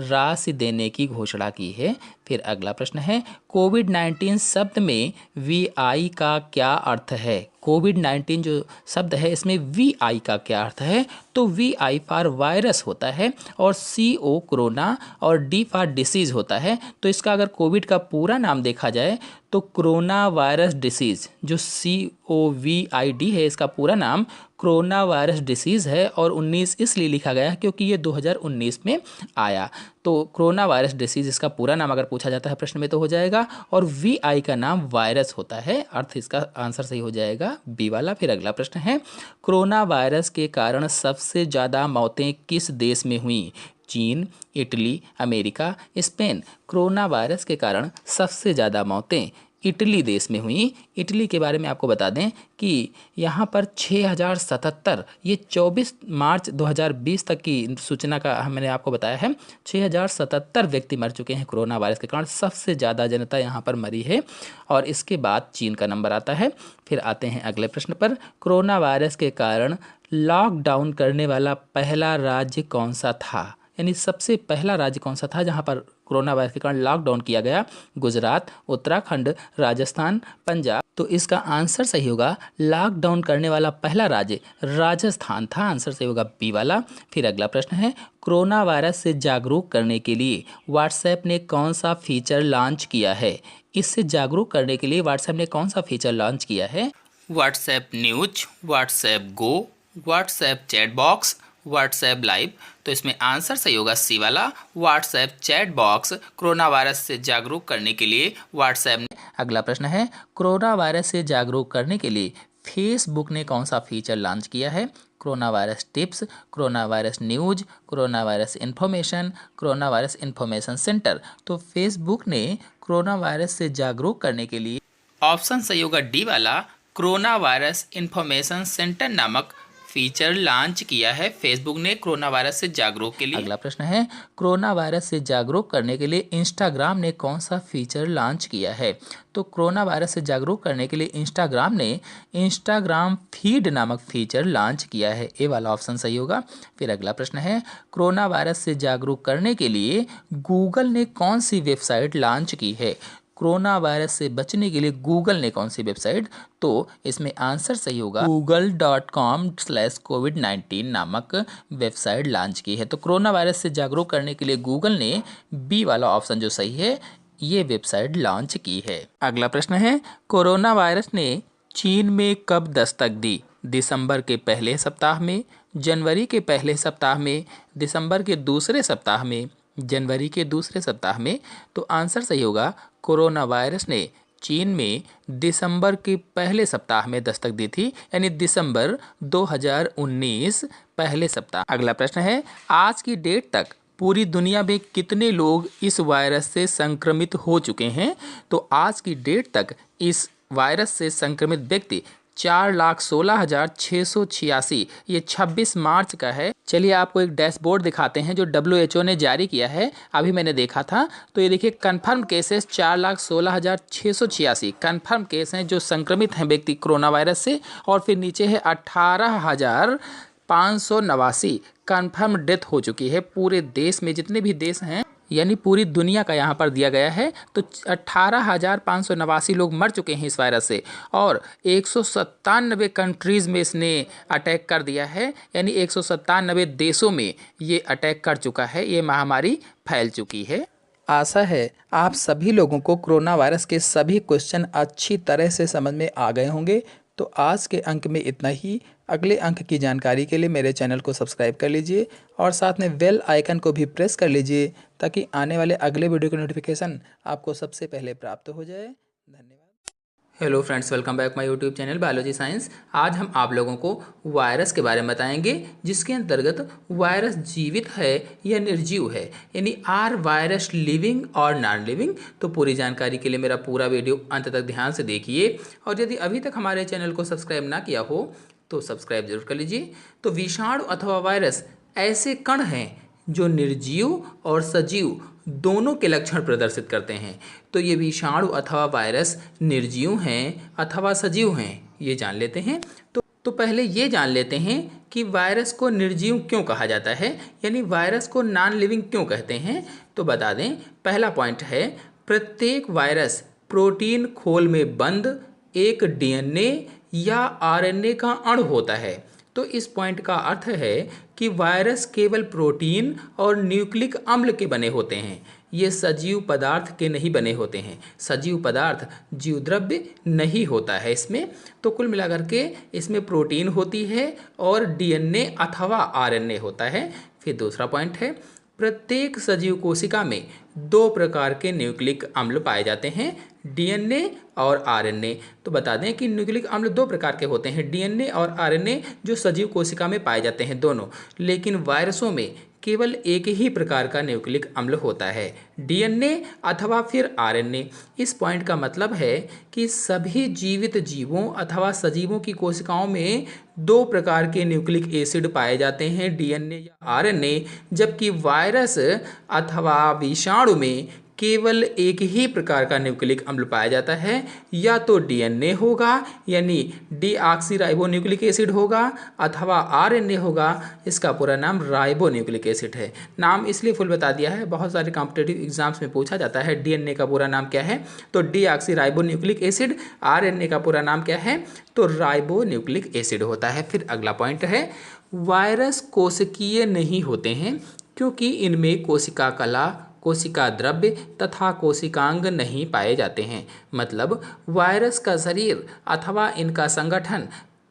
राशि देने की घोषणा की है। फिर अगला प्रश्न है, कोविड-19 शब्द में VI का क्या अर्थ है? कोविड-19 जो शब्द है इसमें VI का क्या अर्थ है? तो VI फॉर वायरस होता है और CO कोरोना और D फॉर डिसीज़ होता है। तो इसका अगर कोविड का पूरा नाम देखा जाए तो कोरोना वायरस डिसीज़, जो COVID है, इसका पूरा नाम कोरोना वायरस डिसीज़ है और 19 इसलिए लिखा गया है क्योंकि ये 2019 में आया। तो कोरोना वायरस डिसीज़ इसका पूरा नाम अगर पूछा जाता है प्रश्न में तो हो जाएगा, और VI का नाम वायरस होता है, अर्थ इसका आंसर सही हो जाएगा बी वाला। फिर अगला प्रश्न है, कोरोना वायरस के कारण सबसे ज़्यादा मौतें किस देश में हुई? चीन, Italy, America, Spain. Corona virus के कारण सबसे ज़्यादा मौतें इटली देश में हुई। इटली के बारे में आपको बता दें कि यहाँ पर 6077, ये 24 मार्च 2020 तक की सूचना का मैंने आपको बताया है, 6077 व्यक्ति मर चुके हैं कोरोना वायरस के कारण। सबसे ज़्यादा जनता यहाँ पर मरी है और इसके बाद चीन का नंबर आता है। फिर आते हैं अगले प्रश्न पर, कोरोना वायरस के कारण लॉकडाउन करने वाला पहला राज्य कौन सा था? यानी सबसे पहला राज्य कौन सा था जहाँ पर कोरोना वायरस के कारण लॉकडाउन किया गया? गुजरात, उत्तराखंड, राजस्थान, पंजाब। तो इसका आंसर सही होगा, लॉकडाउन करने वाला पहला राज्य राजस्थान था, आंसर सही होगा बी वाला। फिर अगला प्रश्न है, कोरोना वायरस से जागरूक करने के लिए व्हाट्सएप ने कौन सा फीचर लॉन्च किया है? इससे जागरूक करने के लिए व्हाट्सएप ने कौन सा फीचर लॉन्च किया है? WhatsApp news, WhatsApp go, WhatsApp chat box, WhatsApp live. तो इसमें आंसर सही होगा सी वाला, WhatsApp chat box. Corona virus से जागरूक करने के लिए व्हाट्सएप ने। अगला प्रश्न है, कोरोना वायरस से जागरूक करने के लिए फेसबुक ने कौन सा फीचर लॉन्च किया है? Corona virus tips, corona virus news, corona virus information, corona virus information centre. तो फेसबुक ने कोरोना वायरस से जागरूक करने के लिए ऑप्शन सही होगा डी वाला, कोरोना वायरस इन्फॉर्मेशन सेंटर नामक फीचर लॉन्च किया है फेसबुक ने कोरोना वायरस से जागरूक के लिए। अगला प्रश्न है, कोरोना वायरस से जागरूक करने के लिए इंस्टाग्राम ने कौन सा फीचर लॉन्च किया है? तो कोरोना वायरस से जागरूक करने के लिए इंस्टाग्राम ने इंस्टाग्राम फीड नामक फीचर लॉन्च किया है, ए वाला ऑप्शन सही होगा। फिर अगला प्रश्न है, कोरोना वायरस से जागरूक करने के लिए गूगल ने कौन सी वेबसाइट लॉन्च की है? कोरोना वायरस से बचने के लिए गूगल ने कौन सी वेबसाइट? तो इसमें आंसर सही होगा, google.com/covid19 नामक वेबसाइट लॉन्च की है। तो कोरोना वायरस से जागरूक करने के लिए गूगल ने बी वाला ऑप्शन जो सही है ये वेबसाइट लॉन्च की है। अगला प्रश्न है, कोरोना वायरस ने चीन में कब दस्तक दी? दिसंबर के पहले सप्ताह में, जनवरी के पहले सप्ताह में, दिसंबर के दूसरे सप्ताह में, जनवरी के दूसरे सप्ताह में? तो आंसर सही होगा, कोरोना वायरस ने चीन में दिसंबर के पहले सप्ताह में दस्तक दी थी, यानी दिसंबर 2019 पहले सप्ताह। अगला प्रश्न है, आज की डेट तक पूरी दुनिया में कितने लोग इस वायरस से संक्रमित हो चुके हैं? तो आज की डेट तक इस वायरस से संक्रमित व्यक्ति 4,16,686, ये 26 मार्च का है। चलिए आपको एक डैशबोर्ड दिखाते हैं जो WHO ने जारी किया है, अभी मैंने देखा था। तो ये देखिए, कन्फर्म केसेस 4,16,686 कन्फर्म केस हैं जो संक्रमित हैं व्यक्ति कोरोना वायरस से, और फिर नीचे है 18,589 कन्फर्म डेथ हो चुकी है पूरे देश में, जितने भी देश हैं, यानी पूरी दुनिया का यहाँ पर दिया गया है। तो 18,589 लोग मर चुके हैं इस वायरस से, और 197 कंट्रीज़ में इसने अटैक कर दिया है, यानी 197 देशों में ये अटैक कर चुका है, ये महामारी फैल चुकी है। आशा है आप सभी लोगों को कोरोना वायरस के सभी क्वेश्चन अच्छी तरह से समझ में आ गए होंगे। तो आज के अंक में इतना ही। अगले अंक की जानकारी के लिए मेरे चैनल को सब्सक्राइब कर लीजिए और साथ में बेल आइकन को भी प्रेस कर लीजिए, ताकि आने वाले अगले वीडियो की नोटिफिकेशन आपको सबसे पहले प्राप्त हो जाए। धन्यवाद। Hello friends, welcome back my YouTube channel biology science. आज हम आप लोगों को वायरस के बारे में बताएंगे, जिसके अंतर्गत वायरस जीवित है या निर्जीव है, यानी आर वायरस लिविंग और नॉन लिविंग। तो पूरी जानकारी के लिए मेरा पूरा वीडियो अंत तक ध्यान से देखिए, और यदि अभी तक हमारे चैनल को सब्सक्राइब ना किया हो तो सब्सक्राइब जरूर कर लीजिए। तो विषाणु अथवा वायरस ऐसे कण हैं जो निर्जीव और सजीव दोनों के लक्षण प्रदर्शित करते हैं। तो ये विषाणु अथवा वायरस निर्जीव हैं अथवा सजीव हैं, ये जान लेते हैं। तो पहले ये जान लेते हैं कि वायरस को निर्जीव क्यों कहा जाता है, यानी वायरस को नॉन लिविंग क्यों कहते हैं। तो बता दें, पहला पॉइंट है, प्रत्येक वायरस प्रोटीन खोल में बंद एक DNA या RNA का अणु होता है। तो इस पॉइंट का अर्थ है कि वायरस केवल प्रोटीन और न्यूक्लिक अम्ल के बने होते हैं, ये सजीव पदार्थ के नहीं बने होते हैं। सजीव पदार्थ जीव द्रव्य नहीं होता है इसमें। तो कुल मिलाकर के इसमें प्रोटीन होती है और DNA अथवा RNA होता है। फिर दूसरा पॉइंट है, प्रत्येक सजीव कोशिका में 2 प्रकार के न्यूक्लिक अम्ल पाए जाते हैं, DNA और RNA। तो बता दें कि न्यूक्लिक अम्ल 2 प्रकार के होते हैं, DNA और RNA, जो सजीव कोशिका में पाए जाते हैं दोनों। लेकिन वायरसों में केवल एक ही प्रकार का न्यूक्लिक अम्ल होता है, DNA अथवा फिर RNA। इस पॉइंट का मतलब है कि सभी जीवित जीवों अथवा सजीवों की कोशिकाओं में 2 प्रकार के न्यूक्लिक एसिड पाए जाते हैं, DNA या RNA, जबकि वायरस अथवा विषाणु में केवल एक ही प्रकार का न्यूक्लिक अम्ल पाया जाता है, या तो DNA होगा यानी डीऑक्सीराइबोन्यूक्लिक एसिड होगा, अथवा RNA होगा, इसका पूरा नाम राइबोन्यूक्लिक एसिड है। नाम इसलिए फुल बता दिया है, बहुत सारे कॉम्पिटिटिव एग्जाम्स में पूछा जाता है DNA का पूरा नाम क्या है, तो डीऑक्सीराइबोन्यूक्लिक एसिड। RNA का पूरा नाम क्या है, तो राइबोन्यूक्लिक एसिड होता है। फिर अगला पॉइंट है, वायरस कोशिकीय नहीं होते हैं क्योंकि इनमें कोशिका कला, कोशिका द्रव्य तथा कोशिकांग नहीं पाए जाते हैं। मतलब वायरस का शरीर अथवा इनका संगठन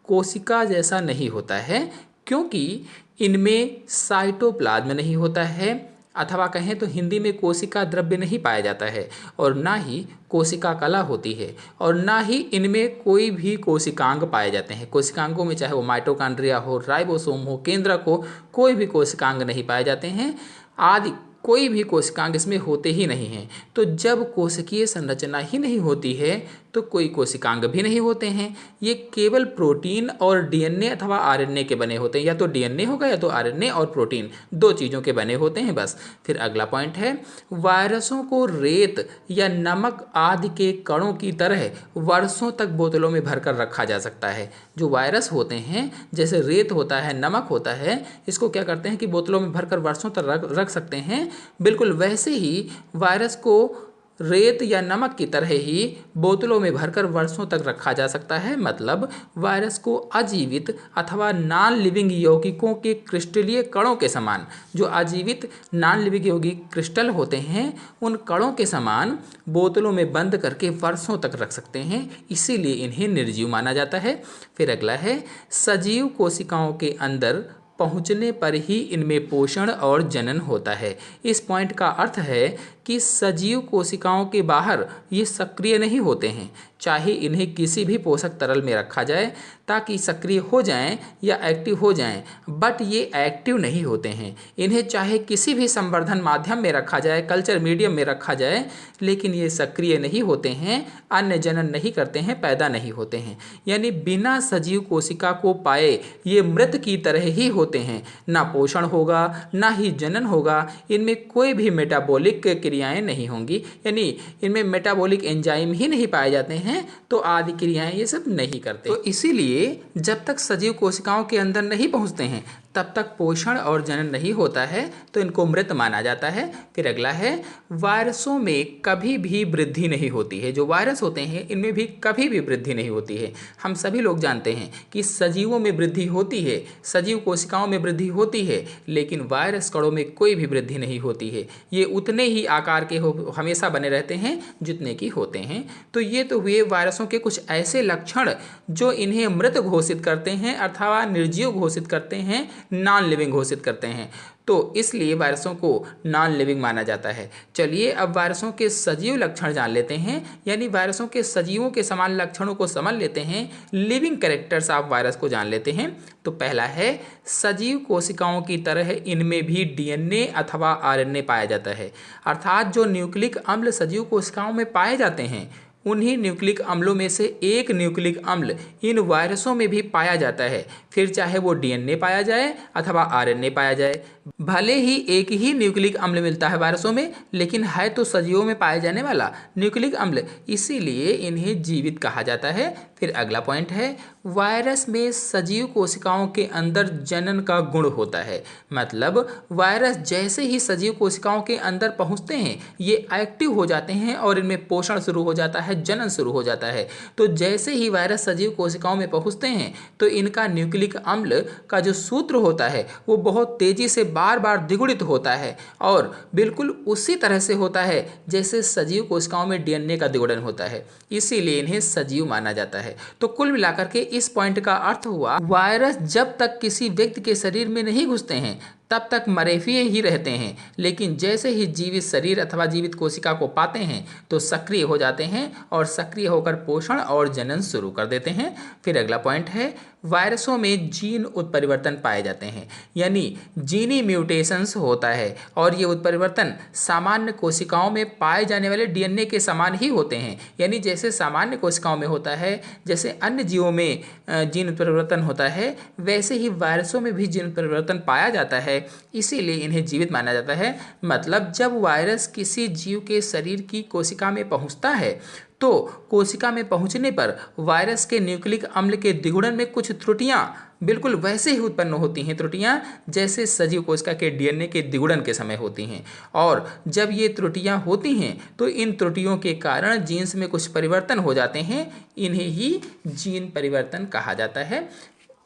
कोशिका जैसा नहीं होता है, क्योंकि इनमें साइटोप्लाज्म नहीं होता है, अथवा कहें तो हिंदी में कोशिका द्रव्य नहीं पाया जाता है, और ना ही कोशिका कला होती है, और ना ही इनमें कोई भी कोशिकांग पाए जाते हैं। कोशिकांगों में चाहे वो माइटोकॉन्ड्रिया हो, राइबोसोम हो, केंद्रक हो, कोई भी कोशिकांग नहीं पाए जाते हैं आदि। कोई भी कोशिकांग इसमें होते ही नहीं हैं। तो जब कोशिकीय संरचना ही नहीं होती है तो कोई कोशिकांग भी नहीं होते हैं। ये केवल प्रोटीन और DNA अथवा RNA के बने होते हैं, या तो DNA होगा या तो RNA और प्रोटीन, 2 चीज़ों के बने होते हैं बस। फिर अगला पॉइंट है, वायरसों को रेत या नमक आदि के कणों की तरह वर्षों तक बोतलों में भरकर रखा जा सकता है। जो वायरस होते हैं, जैसे रेत होता है, नमक होता है, इसको क्या करते हैं कि बोतलों में भरकर वर्षों तक रख सकते हैं। बिल्कुल वैसे ही वायरस को रेत या नमक की तरह ही बोतलों में भरकर वर्षों तक रखा जा सकता है। मतलब वायरस को अजीवित अथवा नॉन लिविंग यौगिकों के क्रिस्टलीय कणों के समान, जो अजीवित नॉन लिविंग यौगिक क्रिस्टल होते हैं, उन कणों के समान बोतलों में बंद करके वर्षों तक रख सकते हैं, इसीलिए इन्हें निर्जीव माना जाता है। फिर अगला है, सजीव कोशिकाओं के अंदर पहुंचने पर ही इनमें पोषण और जनन होता है। इस पॉइंट का अर्थ है कि सजीव कोशिकाओं के बाहर ये सक्रिय नहीं होते हैं, चाहे इन्हें किसी भी पोषक तरल में रखा जाए ताकि सक्रिय हो जाएं या एक्टिव हो जाएं, बट ये एक्टिव नहीं होते हैं। इन्हें चाहे किसी भी संवर्धन माध्यम में रखा जाए, कल्चर मीडियम में रखा जाए, लेकिन ये सक्रिय नहीं होते हैं, अन्य जनन नहीं करते हैं, पैदा नहीं होते हैं। यानी बिना सजीव कोशिका को पाए ये मृत की तरह ही होते हैं, ना पोषण होगा ना ही जनन होगा, इनमें कोई भी मेटाबॉलिक क्रियाएं नहीं होंगी, यानी इनमें मेटाबॉलिक एंजाइम ही नहीं पाए जाते हैं, तो आदि क्रियाएं ये सब नहीं करते। तो इसीलिए जब तक सजीव कोशिकाओं के अंदर नहीं पहुंचते हैं तब तक पोषण और जनन नहीं होता है, तो इनको मृत माना जाता है। फिर अगला है, वायरसों में कभी भी वृद्धि नहीं होती है। जो वायरस होते हैं इनमें भी कभी भी वृद्धि नहीं होती है। हम सभी लोग जानते हैं कि सजीवों में वृद्धि होती है, सजीव कोशिकाओं में वृद्धि होती है, लेकिन वायरस कणों में कोई भी वृद्धि नहीं होती है। ये उतने ही आकार के हमेशा बने रहते हैं जितने की होते हैं। तो ये तो हुए वायरसों के कुछ ऐसे लक्षण जो इन्हें मृत घोषित करते हैं अथवा निर्जीव घोषित करते हैं, नॉन लिविंग घोषित करते हैं। तो इसलिए वायरसों को नॉन लिविंग माना जाता है। चलिए अब वायरसों के सजीव लक्षण जान लेते हैं, यानी वायरसों के सजीवों के समान लक्षणों को समझ लेते हैं, लिविंग कैरेक्टर्स ऑफ वायरस को जान लेते हैं। तो पहला है, सजीव कोशिकाओं की तरह इनमें भी डीएनए अथवा आरएनए पाया जाता है। अर्थात जो न्यूक्लिक अम्ल सजीव कोशिकाओं में पाए जाते हैं, उन्हीं न्यूक्लिक अम्लों में से एक न्यूक्लिक अम्ल इन वायरसों में भी पाया जाता है, फिर चाहे वो डीएनए पाया जाए अथवा आरएनए पाया जाए। भले ही एक ही न्यूक्लिक अम्ल मिलता है वायरसों में, लेकिन है तो सजीवों में पाए जाने वाला न्यूक्लिक अम्ल, इसीलिए इन्हें जीवित कहा जाता है। फिर अगला पॉइंट है, वायरस में सजीव कोशिकाओं के अंदर जनन का गुण होता है। मतलब वायरस जैसे ही सजीव कोशिकाओं के अंदर पहुंचते हैं ये एक्टिव हो जाते हैं और इनमें पोषण शुरू हो जाता है, जनन शुरू हो जाता है। तो जैसे ही वायरस सजीव कोशिकाओं में पहुंचते हैं तो इनका न्यूक्लिक अम्ल का जो सूत्र होता है वो बहुत तेजी से बार बार द्विगुणित होता है, और बिल्कुल उसी तरह से होता है जैसे सजीव कोशिकाओं में डीएनए का द्विगुणन होता है, इसीलिए इन्हें सजीव माना जाता है। तो कुल मिलाकर के इस पॉइंट का अर्थ हुआ, वायरस जब तक किसी व्यक्ति के शरीर में नहीं घुसते हैं तब तक मरे हुए ही रहते हैं, लेकिन जैसे ही जीवित शरीर अथवा जीवित कोशिका को पाते हैं तो सक्रिय हो जाते हैं और सक्रिय होकर पोषण और जनन शुरू कर देते हैं। फिर अगला पॉइंट है, वायरसों में जीन उत्परिवर्तन पाए जाते हैं, यानी जीनी म्यूटेशंस होता है, और ये उत्परिवर्तन सामान्य कोशिकाओं में पाए जाने वाले डीएनए के समान ही होते हैं। यानी जैसे सामान्य कोशिकाओं में होता है, जैसे अन्य जीवों में जीन उत्परिवर्तन होता है, वैसे ही वायरसों में भी जीन उत्परिवर्तन पाया जाता है, इसीलिए इन्हें जीवित माना जाता है। मतलब जब वायरस किसी जीव के शरीर की कोशिका में पहुंचता है तो कोशिका में पहुंचने पर वायरस के न्यूक्लिक अम्ल के द्विगुणन में कुछ त्रुटियां बिल्कुल वैसे ही उत्पन्न होती हैं, त्रुटियां जैसे सजीव कोशिका के डीएनए के द्विगुणन के समय होती हैं। और जब ये त्रुटियां होती हैं तो इन त्रुटियों के कारण जीन्स में कुछ परिवर्तन हो जाते हैं, इन्हें ही जीन परिवर्तन कहा जाता है।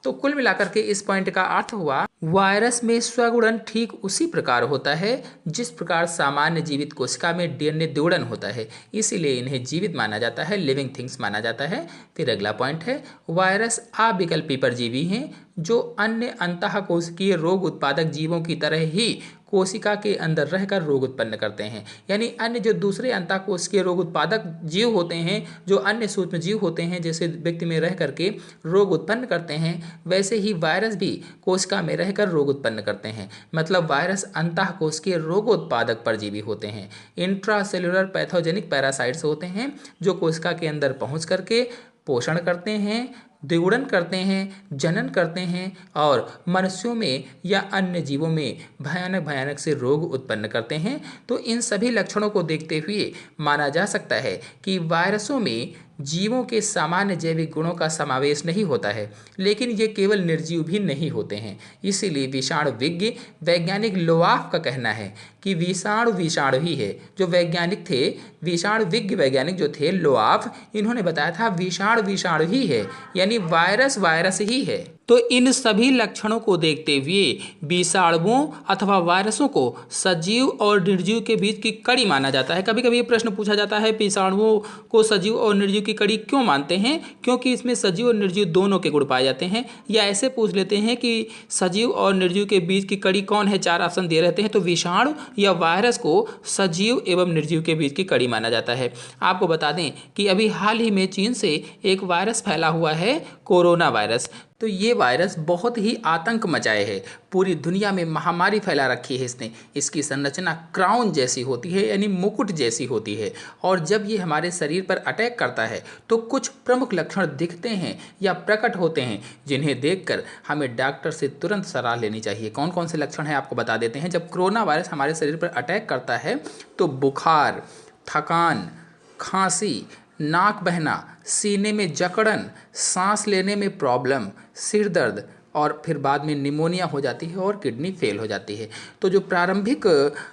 तो कुल मिलाकर के इस पॉइंट का अर्थ हुआ, वायरस में स्वगुणन ठीक उसी प्रकार होता है जिस प्रकार सामान्य जीवित कोशिका में डीएनए द्विगुणन होता है, इसीलिए इन्हें जीवित माना जाता है, लिविंग थिंग्स माना जाता है। फिर अगला पॉइंट है, वायरस अविकल्पी परजीवी हैं जो अन्य अंतःकोशिकीय रोग उत्पादक जीवों की तरह ही कोशिका के अंदर रहकर रोग उत्पन्न करते हैं। यानी अन्य जो दूसरे अंतःकोशिकीय रोग उत्पादक जीव होते हैं, जो अन्य सूक्ष्म जीव होते हैं, जैसे व्यक्ति में रह करके रोग उत्पन्न करते हैं, वैसे ही वायरस भी कोशिका में रहकर रोग उत्पन्न करते हैं। मतलब वायरस अंतःकोशिकीय रोगोत्पादक परजीवी होते हैं, इंट्रासेलुलर पैथोजेनिक पैरासाइट्स होते हैं जो कोशिका के अंदर पहुंच करके पोषण करते हैं, द्विगुणन करते हैं, जनन करते हैं और मनुष्यों में या अन्य जीवों में भयानक भयानक से रोग उत्पन्न करते हैं। तो इन सभी लक्षणों को देखते हुए माना जा सकता है कि वायरसों में जीवों के सामान्य जैविक गुणों का समावेश नहीं होता है, लेकिन ये केवल निर्जीव भी नहीं होते हैं। इसीलिए विषाणुविज्ञ वैज्ञानिक लोआफ का कहना है कि विषाणु विषाणु ही है। जो वैज्ञानिक थे, विषाणुविज्ञ वैज्ञानिक जो थे लोआफ, इन्होंने बताया था विषाणु विषाणु ही है, यानी वायरस वायरस ही है। तो इन सभी लक्षणों को देखते हुए विषाणुओं अथवा वायरसों को सजीव और निर्जीव के बीच की कड़ी माना जाता है। कभी कभी ये प्रश्न पूछा जाता है, विषाणुओं को सजीव और निर्जीव की कड़ी क्यों मानते हैं? क्योंकि इसमें सजीव और निर्जीव दोनों के गुण पाए जाते हैं। या ऐसे पूछ लेते हैं कि सजीव और निर्जीव के बीच की कड़ी कौन है? 4 ऑप्शन दे रहते हैं, तो विषाणु या वायरस को सजीव एवं निर्जीव के बीच की कड़ी माना जाता है। आपको बता दें कि अभी हाल ही में चीन से एक वायरस फैला हुआ है, कोरोना वायरस। तो ये वायरस बहुत ही आतंक मचाए है, पूरी दुनिया में महामारी फैला रखी है इसने। इसकी संरचना क्राउन जैसी होती है, यानी मुकुट जैसी होती है। और जब ये हमारे शरीर पर अटैक करता है तो कुछ प्रमुख लक्षण दिखते हैं या प्रकट होते हैं, जिन्हें देखकर हमें डॉक्टर से तुरंत सलाह लेनी चाहिए। कौन कौन से लक्षण हैं आपको बता देते हैं। जब कोरोना वायरस हमारे शरीर पर अटैक करता है तो बुखार, थकान, खांसी, नाक बहना, सीने में जकड़न, सांस लेने में प्रॉब्लम, सिर दर्द और फिर बाद में निमोनिया हो जाती है और किडनी फेल हो जाती है। तो जो प्रारंभिक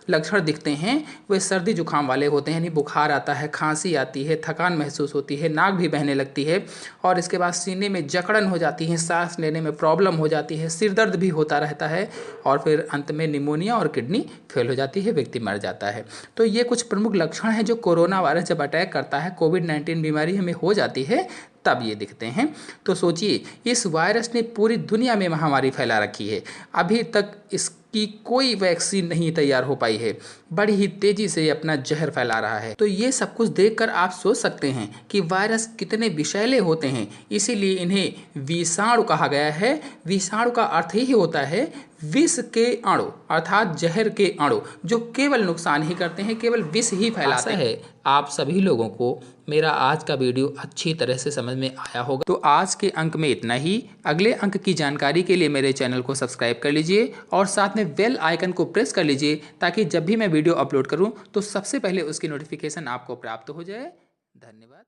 लक्षण दिखते हैं वे सर्दी जुकाम वाले होते हैं, यानी बुखार आता है, खांसी आती है, थकान महसूस होती है, नाक भी बहने लगती है और इसके बाद सीने में जकड़न हो जाती है, सांस लेने में प्रॉब्लम हो जाती है, सिर दर्द भी होता रहता है और फिर अंत में निमोनिया और किडनी फेल हो जाती है, व्यक्ति मर जाता है। तो ये कुछ प्रमुख लक्षण हैं जो कोरोना वायरस जब अटैक करता है, कोविड-19 बीमारी हमें हो जाती है, तब ये दिखते हैं। तो सोचिए, इस वायरस ने पूरी दुनिया में महामारी फैला रखी है। अभी तक इसकी कोई वैक्सीन नहीं तैयार हो पाई है, बड़ी ही तेजी से अपना जहर फैला रहा है। तो ये सब कुछ देखकर आप सोच सकते हैं कि वायरस कितने विषैले होते हैं, इसीलिए इन्हें विषाणु कहा गया है। विषाणु का अर्थ ही होता है विष के अणु, अर्थात जहर के अणु, जो केवल नुकसान ही करते हैं, केवल विष ही फैलाते हैं। आप सभी लोगों को मेरा आज का वीडियो अच्छी तरह से समझ में आया होगा। तो आज के अंक में इतना ही। अगले अंक की जानकारी के लिए मेरे चैनल को सब्सक्राइब कर लीजिए और साथ में बेल आइकन को प्रेस कर लीजिए, ताकि जब भी मैं वीडियो अपलोड करूं तो सबसे पहले उसकी नोटिफिकेशन आपको प्राप्त हो जाए। धन्यवाद।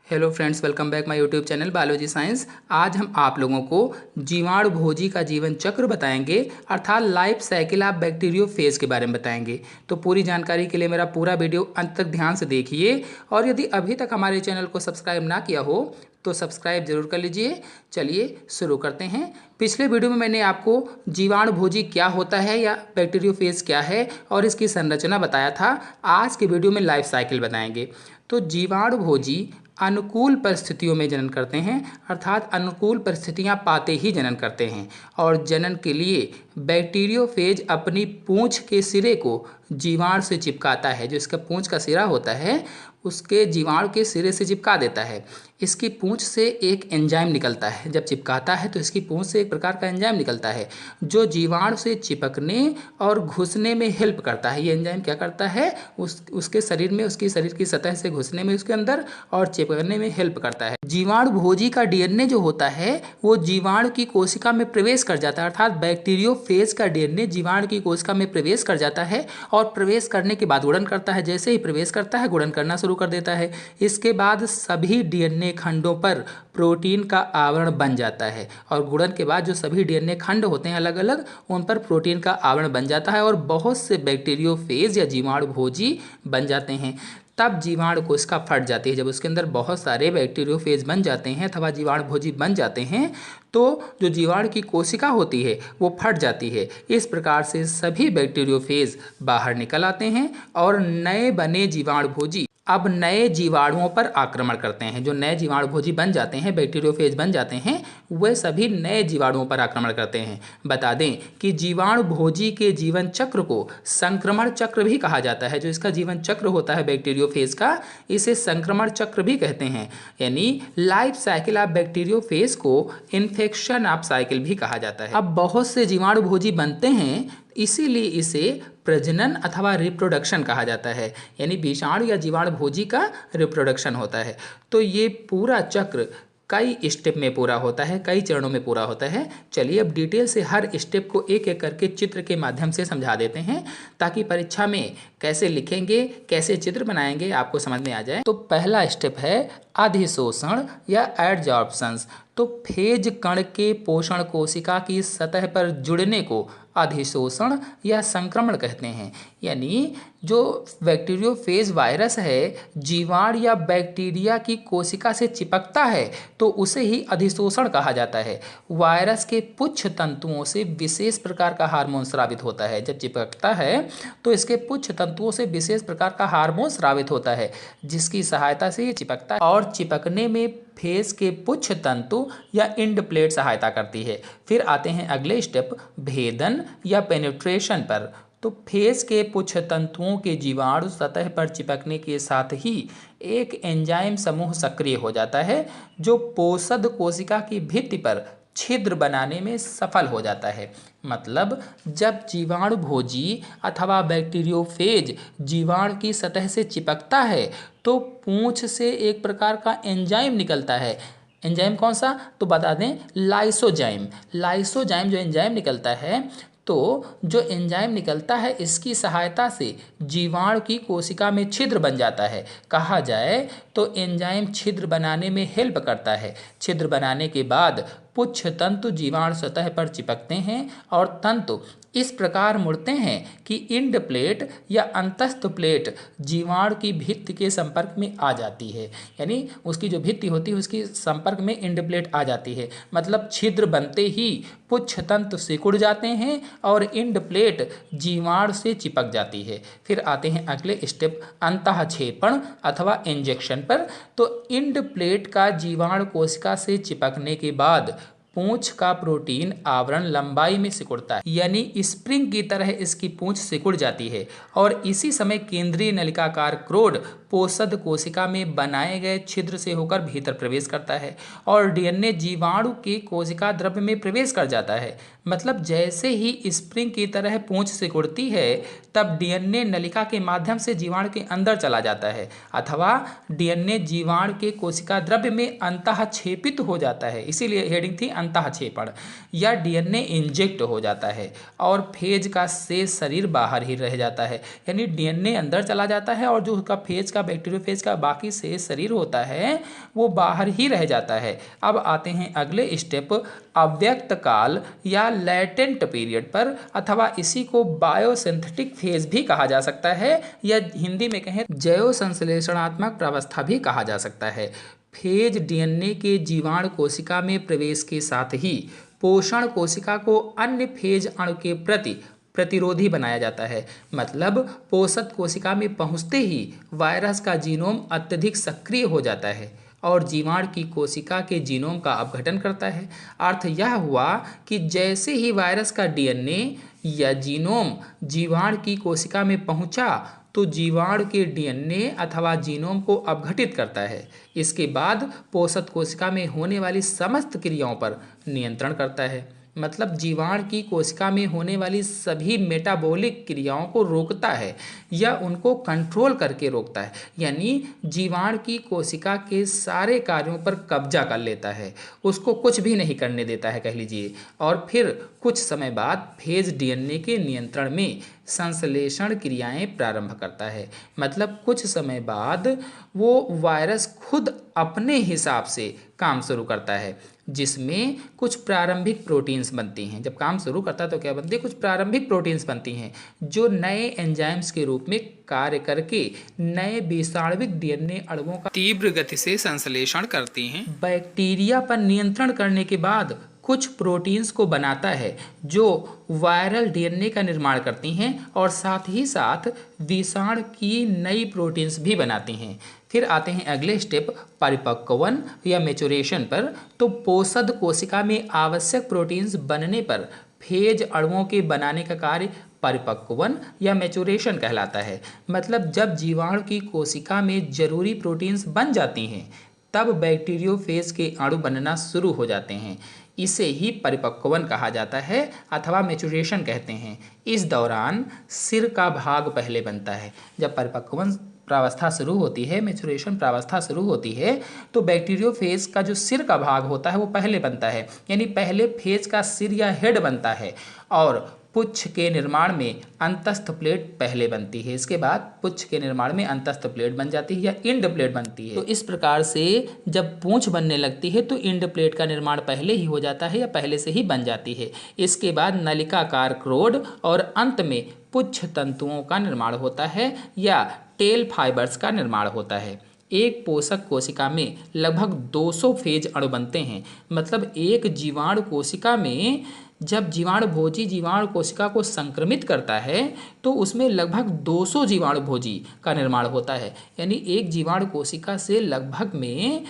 Hello friends, welcome back my YouTube channel biology science. आज हम आप लोगों को जीवाणु भोजी का जीवन चक्र बताएंगे, अर्थात लाइफ साइकिल ऑफ बैक्टीरियोफेज के बारे में बताएंगे। तो पूरी जानकारी के लिए मेरा पूरा वीडियो अंत तक ध्यान से देखिए और यदि अभी तक हमारे चैनल को सब्सक्राइब ना किया हो तो सब्सक्राइब जरूर कर लीजिए। चलिए शुरू करते हैं। पिछले वीडियो में मैंने आपको जीवाणु भोजी क्या होता है या बैक्टीरियोफेज क्या है और इसकी संरचना बताया था। आज के वीडियो में लाइफ साइकिल बताएंगे। तो जीवाणु भोजी अनुकूल परिस्थितियों में जनन करते हैं, अर्थात अनुकूल परिस्थितियां पाते ही जनन करते हैं। और जनन के लिए बैक्टीरियोफेज अपनी पूंछ के सिरे को जीवाणु से चिपकाता है। जो इसका पूंछ का सिरा होता है उसके जीवाणु के सिरे से चिपका देता है। इसकी पूंछ से एक एंजाइम निकलता है। जब चिपकाता है तो इसकी पूंछ से एक प्रकार का एंजाइम निकलता है जो जीवाणु से चिपकने और घुसने में हेल्प करता है। ये एंजाइम क्या करता है? उसके शरीर में, उसकी शरीर की सतह से घुसने में उसके अंदर और चिपकने में हेल्प करता है। जीवाणु भोजी का डीएनए जो होता है वो जीवाणु की कोशिका में प्रवेश कर जाता है, अर्थात बैक्टीरियोफेज का डीएनए जीवाणु की कोशिका में प्रवेश कर जाता है और प्रवेश करने के बाद गुणन करता है। जैसे ही प्रवेश करता है गुणन करना शुरू कर देता है। इसके बाद सभी डीएनए खंडों पर प्रोटीन का आवरण बन जाता है और गुणन के बाद जो सभी डीएनए खंड होते हैं अलग अलग, उन पर प्रोटीन का आवरण बन जाता है और बहुत से बैक्टीरियोफेज या जीवाणु भोजी बन जाते हैं। तब जीवाणु कोशिका फट जाती है। जब उसके अंदर बहुत सारे बैक्टीरियोफेज बन जाते हैं अथवा जीवाणु भोजी बन जाते हैं तो जो जीवाणु की कोशिका होती है वो फट जाती है। इस प्रकार से सभी बैक्टीरियोफेज बाहर निकल आते हैं और नए बने जीवाणु भोजी अब नए जीवाणुओं पर आक्रमण करते हैं। जो नए जीवाणु भोजी बन जाते हैं, बैक्टीरियोफेज बन जाते हैं, वे सभी नए जीवाणुओं पर आक्रमण करते हैं। बता दें कि जीवाणु भोजी के जीवन चक्र को संक्रमण चक्र भी कहा जाता है। जो इसका जीवन चक्र होता है बैक्टीरियोफेज का, इसे संक्रमण चक्र भी कहते हैं। यानी लाइफ साइकिल ऑफ बैक्टीरियोफेज को इन्फेक्शन ऑफ साइकिल भी कहा जाता है। अब बहुत से जीवाणु भोजी बनते हैं, इसीलिए इसे प्रजनन अथवा रिप्रोडक्शन कहा जाता है। यानी विषाणु या जीवाणु भोजी का रिप्रोडक्शन होता है। तो ये पूरा चक्र कई स्टेप में पूरा होता है, कई चरणों में पूरा होता है। चलिए अब डिटेल से हर स्टेप को एक एक करके चित्र के माध्यम से समझा देते हैं, ताकि परीक्षा में कैसे लिखेंगे, कैसे चित्र बनाएंगे आपको समझ में आ जाए। तो पहला स्टेप है अधिशोषण या एडजॉर्प्शंस। तो फेज कण के पोषण कोशिका की सतह पर जुड़ने को अधिशोषण या संक्रमण कहते हैं। यानी जो बैक्टीरियोफेज वायरस है जीवाणु या बैक्टीरिया की कोशिका से चिपकता है तो उसे ही अधिशोषण कहा जाता है। वायरस के पुच्छ तंतुओं से विशेष प्रकार का हार्मोन स्रावित होता है। जब चिपकता है तो इसके पुच्छ तंतुओं से विशेष प्रकार का हार्मोन स्रावित होता है, जिसकी सहायता से ये चिपकता है और चिपकने में फेस के पुच्छ तंतु या इंड प्लेट सहायता करती है। फिर आते हैं अगले स्टेप भेदन या पेनिट्रेशन पर। तो फेस के पुच्छ तंतुओं के जीवाणु सतह पर चिपकने के साथ ही एक एंजाइम समूह सक्रिय हो जाता है जो पोषद कोशिका की भित्ति पर छिद्र बनाने में सफल हो जाता है। मतलब जब जीवाणु भोजी अथवा बैक्टीरियोफेज जीवाणु की सतह से चिपकता है तो पूंछ से एक प्रकार का एंजाइम निकलता है। एंजाइम कौन सा तो बता दें, लाइसोजाइम। लाइसोजाइम जो एंजाइम निकलता है, तो जो एंजाइम निकलता है इसकी सहायता से जीवाणु की कोशिका में छिद्र बन जाता है। कहा जाए तो एंजाइम छिद्र बनाने में हेल्प करता है। छिद्र बनाने के बाद पुच्छ तंतु जीवाणु सतह पर चिपकते हैं और तंतु इस प्रकार मुड़ते हैं कि इंड प्लेट या अंतस्थ प्लेट जीवाणु की भित्ति के संपर्क में आ जाती है। यानी उसकी जो भित्ति होती है उसकी संपर्क में इंड प्लेट आ जाती है। मतलब छिद्र बनते ही पुच्छ तंतु सिकुड़ जाते हैं और इंड प्लेट जीवाणु से चिपक जाती है। फिर आते हैं अगले स्टेप अंतःक्षेपण अथवा इंजेक्शन पर। तो इंड प्लेट का जीवाणु कोशिका से चिपकने के बाद पूंछ का प्रोटीन आवरण लंबाई में सिकुड़ता है, यानी स्प्रिंग की तरह इसकी पूंछ सिकुड़ जाती है और इसी समय केंद्रीय नलिकाकार क्रोड पोषद कोशिका में बनाए गए छिद्र से होकर भीतर प्रवेश करता है और डीएनए जीवाणु के कोशिका द्रव्य में प्रवेश कर जाता है। मतलब जैसे ही स्प्रिंग की तरह पूंछ सिकुड़ती है तब डीएनए नलिका के माध्यम से जीवाणु के अंदर चला जाता है अथवा डीएनए जीवाणु के कोशिका द्रव्य में अंतःक्षेपित हो जाता है। इसीलिए हेडिंग थी अंतःक्षेपण। या डीएनए इंजेक्ट हो जाता है और फेज का शेष शरीर बाहर ही रह जाता है। यानी डीएनए अंदर चला जाता है और जो उसका फेज का बैक्टीरियोफेज का बाकी शेष शरीर होता है वो बाहर ही रह जाता है। अब आते हैं अगले स्टेप अव्यक्त काल या लैटेंट पीरियड पर, अथवा इसी को बायोसिंथेटिक फेज भी कहा जा सकता है या हिंदी में कहें जैव संश्लेषणात्मक प्रावस्था भी कहा जा सकता है। फेज डीएनए के जीवाणु कोशिका में प्रवेश के साथ ही पोषण कोशिका को अन्य फेज अणु के प्रति प्रतिरोधी बनाया जाता है। मतलब पोषक कोशिका में पहुंचते ही वायरस का जीनोम अत्यधिक सक्रिय हो जाता है और जीवाणु की कोशिका के जीनोम का अपघटन करता है। अर्थ यह हुआ कि जैसे ही वायरस का डीएनए या जीनोम जीवाणु की कोशिका में पहुंचा तो जीवाणु के डीएनए अथवा जीनोम को अपघटित करता है। इसके बाद पोषक कोशिका में होने वाली समस्त क्रियाओं पर नियंत्रण करता है। मतलब जीवाणु की कोशिका में होने वाली सभी मेटाबॉलिक क्रियाओं को रोकता है या उनको कंट्रोल करके रोकता है। यानी जीवाणु की कोशिका के सारे कार्यों पर कब्जा कर लेता है, उसको कुछ भी नहीं करने देता है कह लीजिए। और फिर कुछ समय बाद फेज डीएनए के नियंत्रण में संश्लेषण क्रियाएं प्रारंभ करता है। मतलब कुछ समय बाद वो वायरस खुद अपने हिसाब से काम शुरू करता है, जिसमें कुछ प्रारंभिक प्रोटीन्स बनती हैं। जब काम शुरू करता है तो क्या बनती है, कुछ प्रारंभिक प्रोटीन्स बनती हैं जो नए एंजाइम्स के रूप में कार्य करके नए विषाणुविक डीएनए अणुओं का तीव्र गति से संश्लेषण करती हैं। बैक्टीरिया पर नियंत्रण करने के बाद कुछ प्रोटीन्स को बनाता है जो वायरल डीएनए का निर्माण करती हैं और साथ ही साथ विषाणु की नई प्रोटीन्स भी बनाती हैं। फिर आते हैं अगले स्टेप परिपक्वन या मैच्योरेशन पर। तो पोषद कोशिका में आवश्यक प्रोटीन्स बनने पर फेज अणुओं के बनाने का कार्य परिपक्वन या मैच्योरेशन कहलाता है। मतलब जब जीवाणु की कोशिका में जरूरी प्रोटीन्स बन जाती हैं तब बैक्टीरियोफेज के अणु बनना शुरू हो जाते हैं। इसे ही परिपक्वन कहा जाता है अथवा मैच्योरेशन कहते हैं। इस दौरान सिर का भाग पहले बनता है। जब परिपक्वन प्रावस्था शुरू होती है, मैच्योरेशन प्रावस्था शुरू होती है, तो बैक्टीरियोफेज का जो सिर का भाग होता है वो पहले बनता है, यानी पहले फेज का सिर या हेड बनता है और पुच्छ के निर्माण में अंतस्थ प्लेट पहले बनती है। इसके बाद पुच्छ के निर्माण में अंतस्थ प्लेट बन जाती है या इंड प्लेट बनती है। तो इस प्रकार से जब पूंछ बनने लगती है तो इंड प्लेट का निर्माण पहले ही हो जाता है या पहले से ही बन जाती है। इसके बाद नलिकाकार क्रोड और अंत में पुच्छ तंतुओं का निर्माण होता है या टेल फाइबर्स का निर्माण होता है। एक पोषक कोशिका में लगभग 200 फेज अणु बनते हैं। मतलब एक जीवाणु कोशिका में जब जीवाणु भोजी जीवाणु कोशिका को संक्रमित करता है तो उसमें लगभग 200 जीवाणु भोजी का निर्माण होता है। यानी एक जीवाणु कोशिका से लगभग में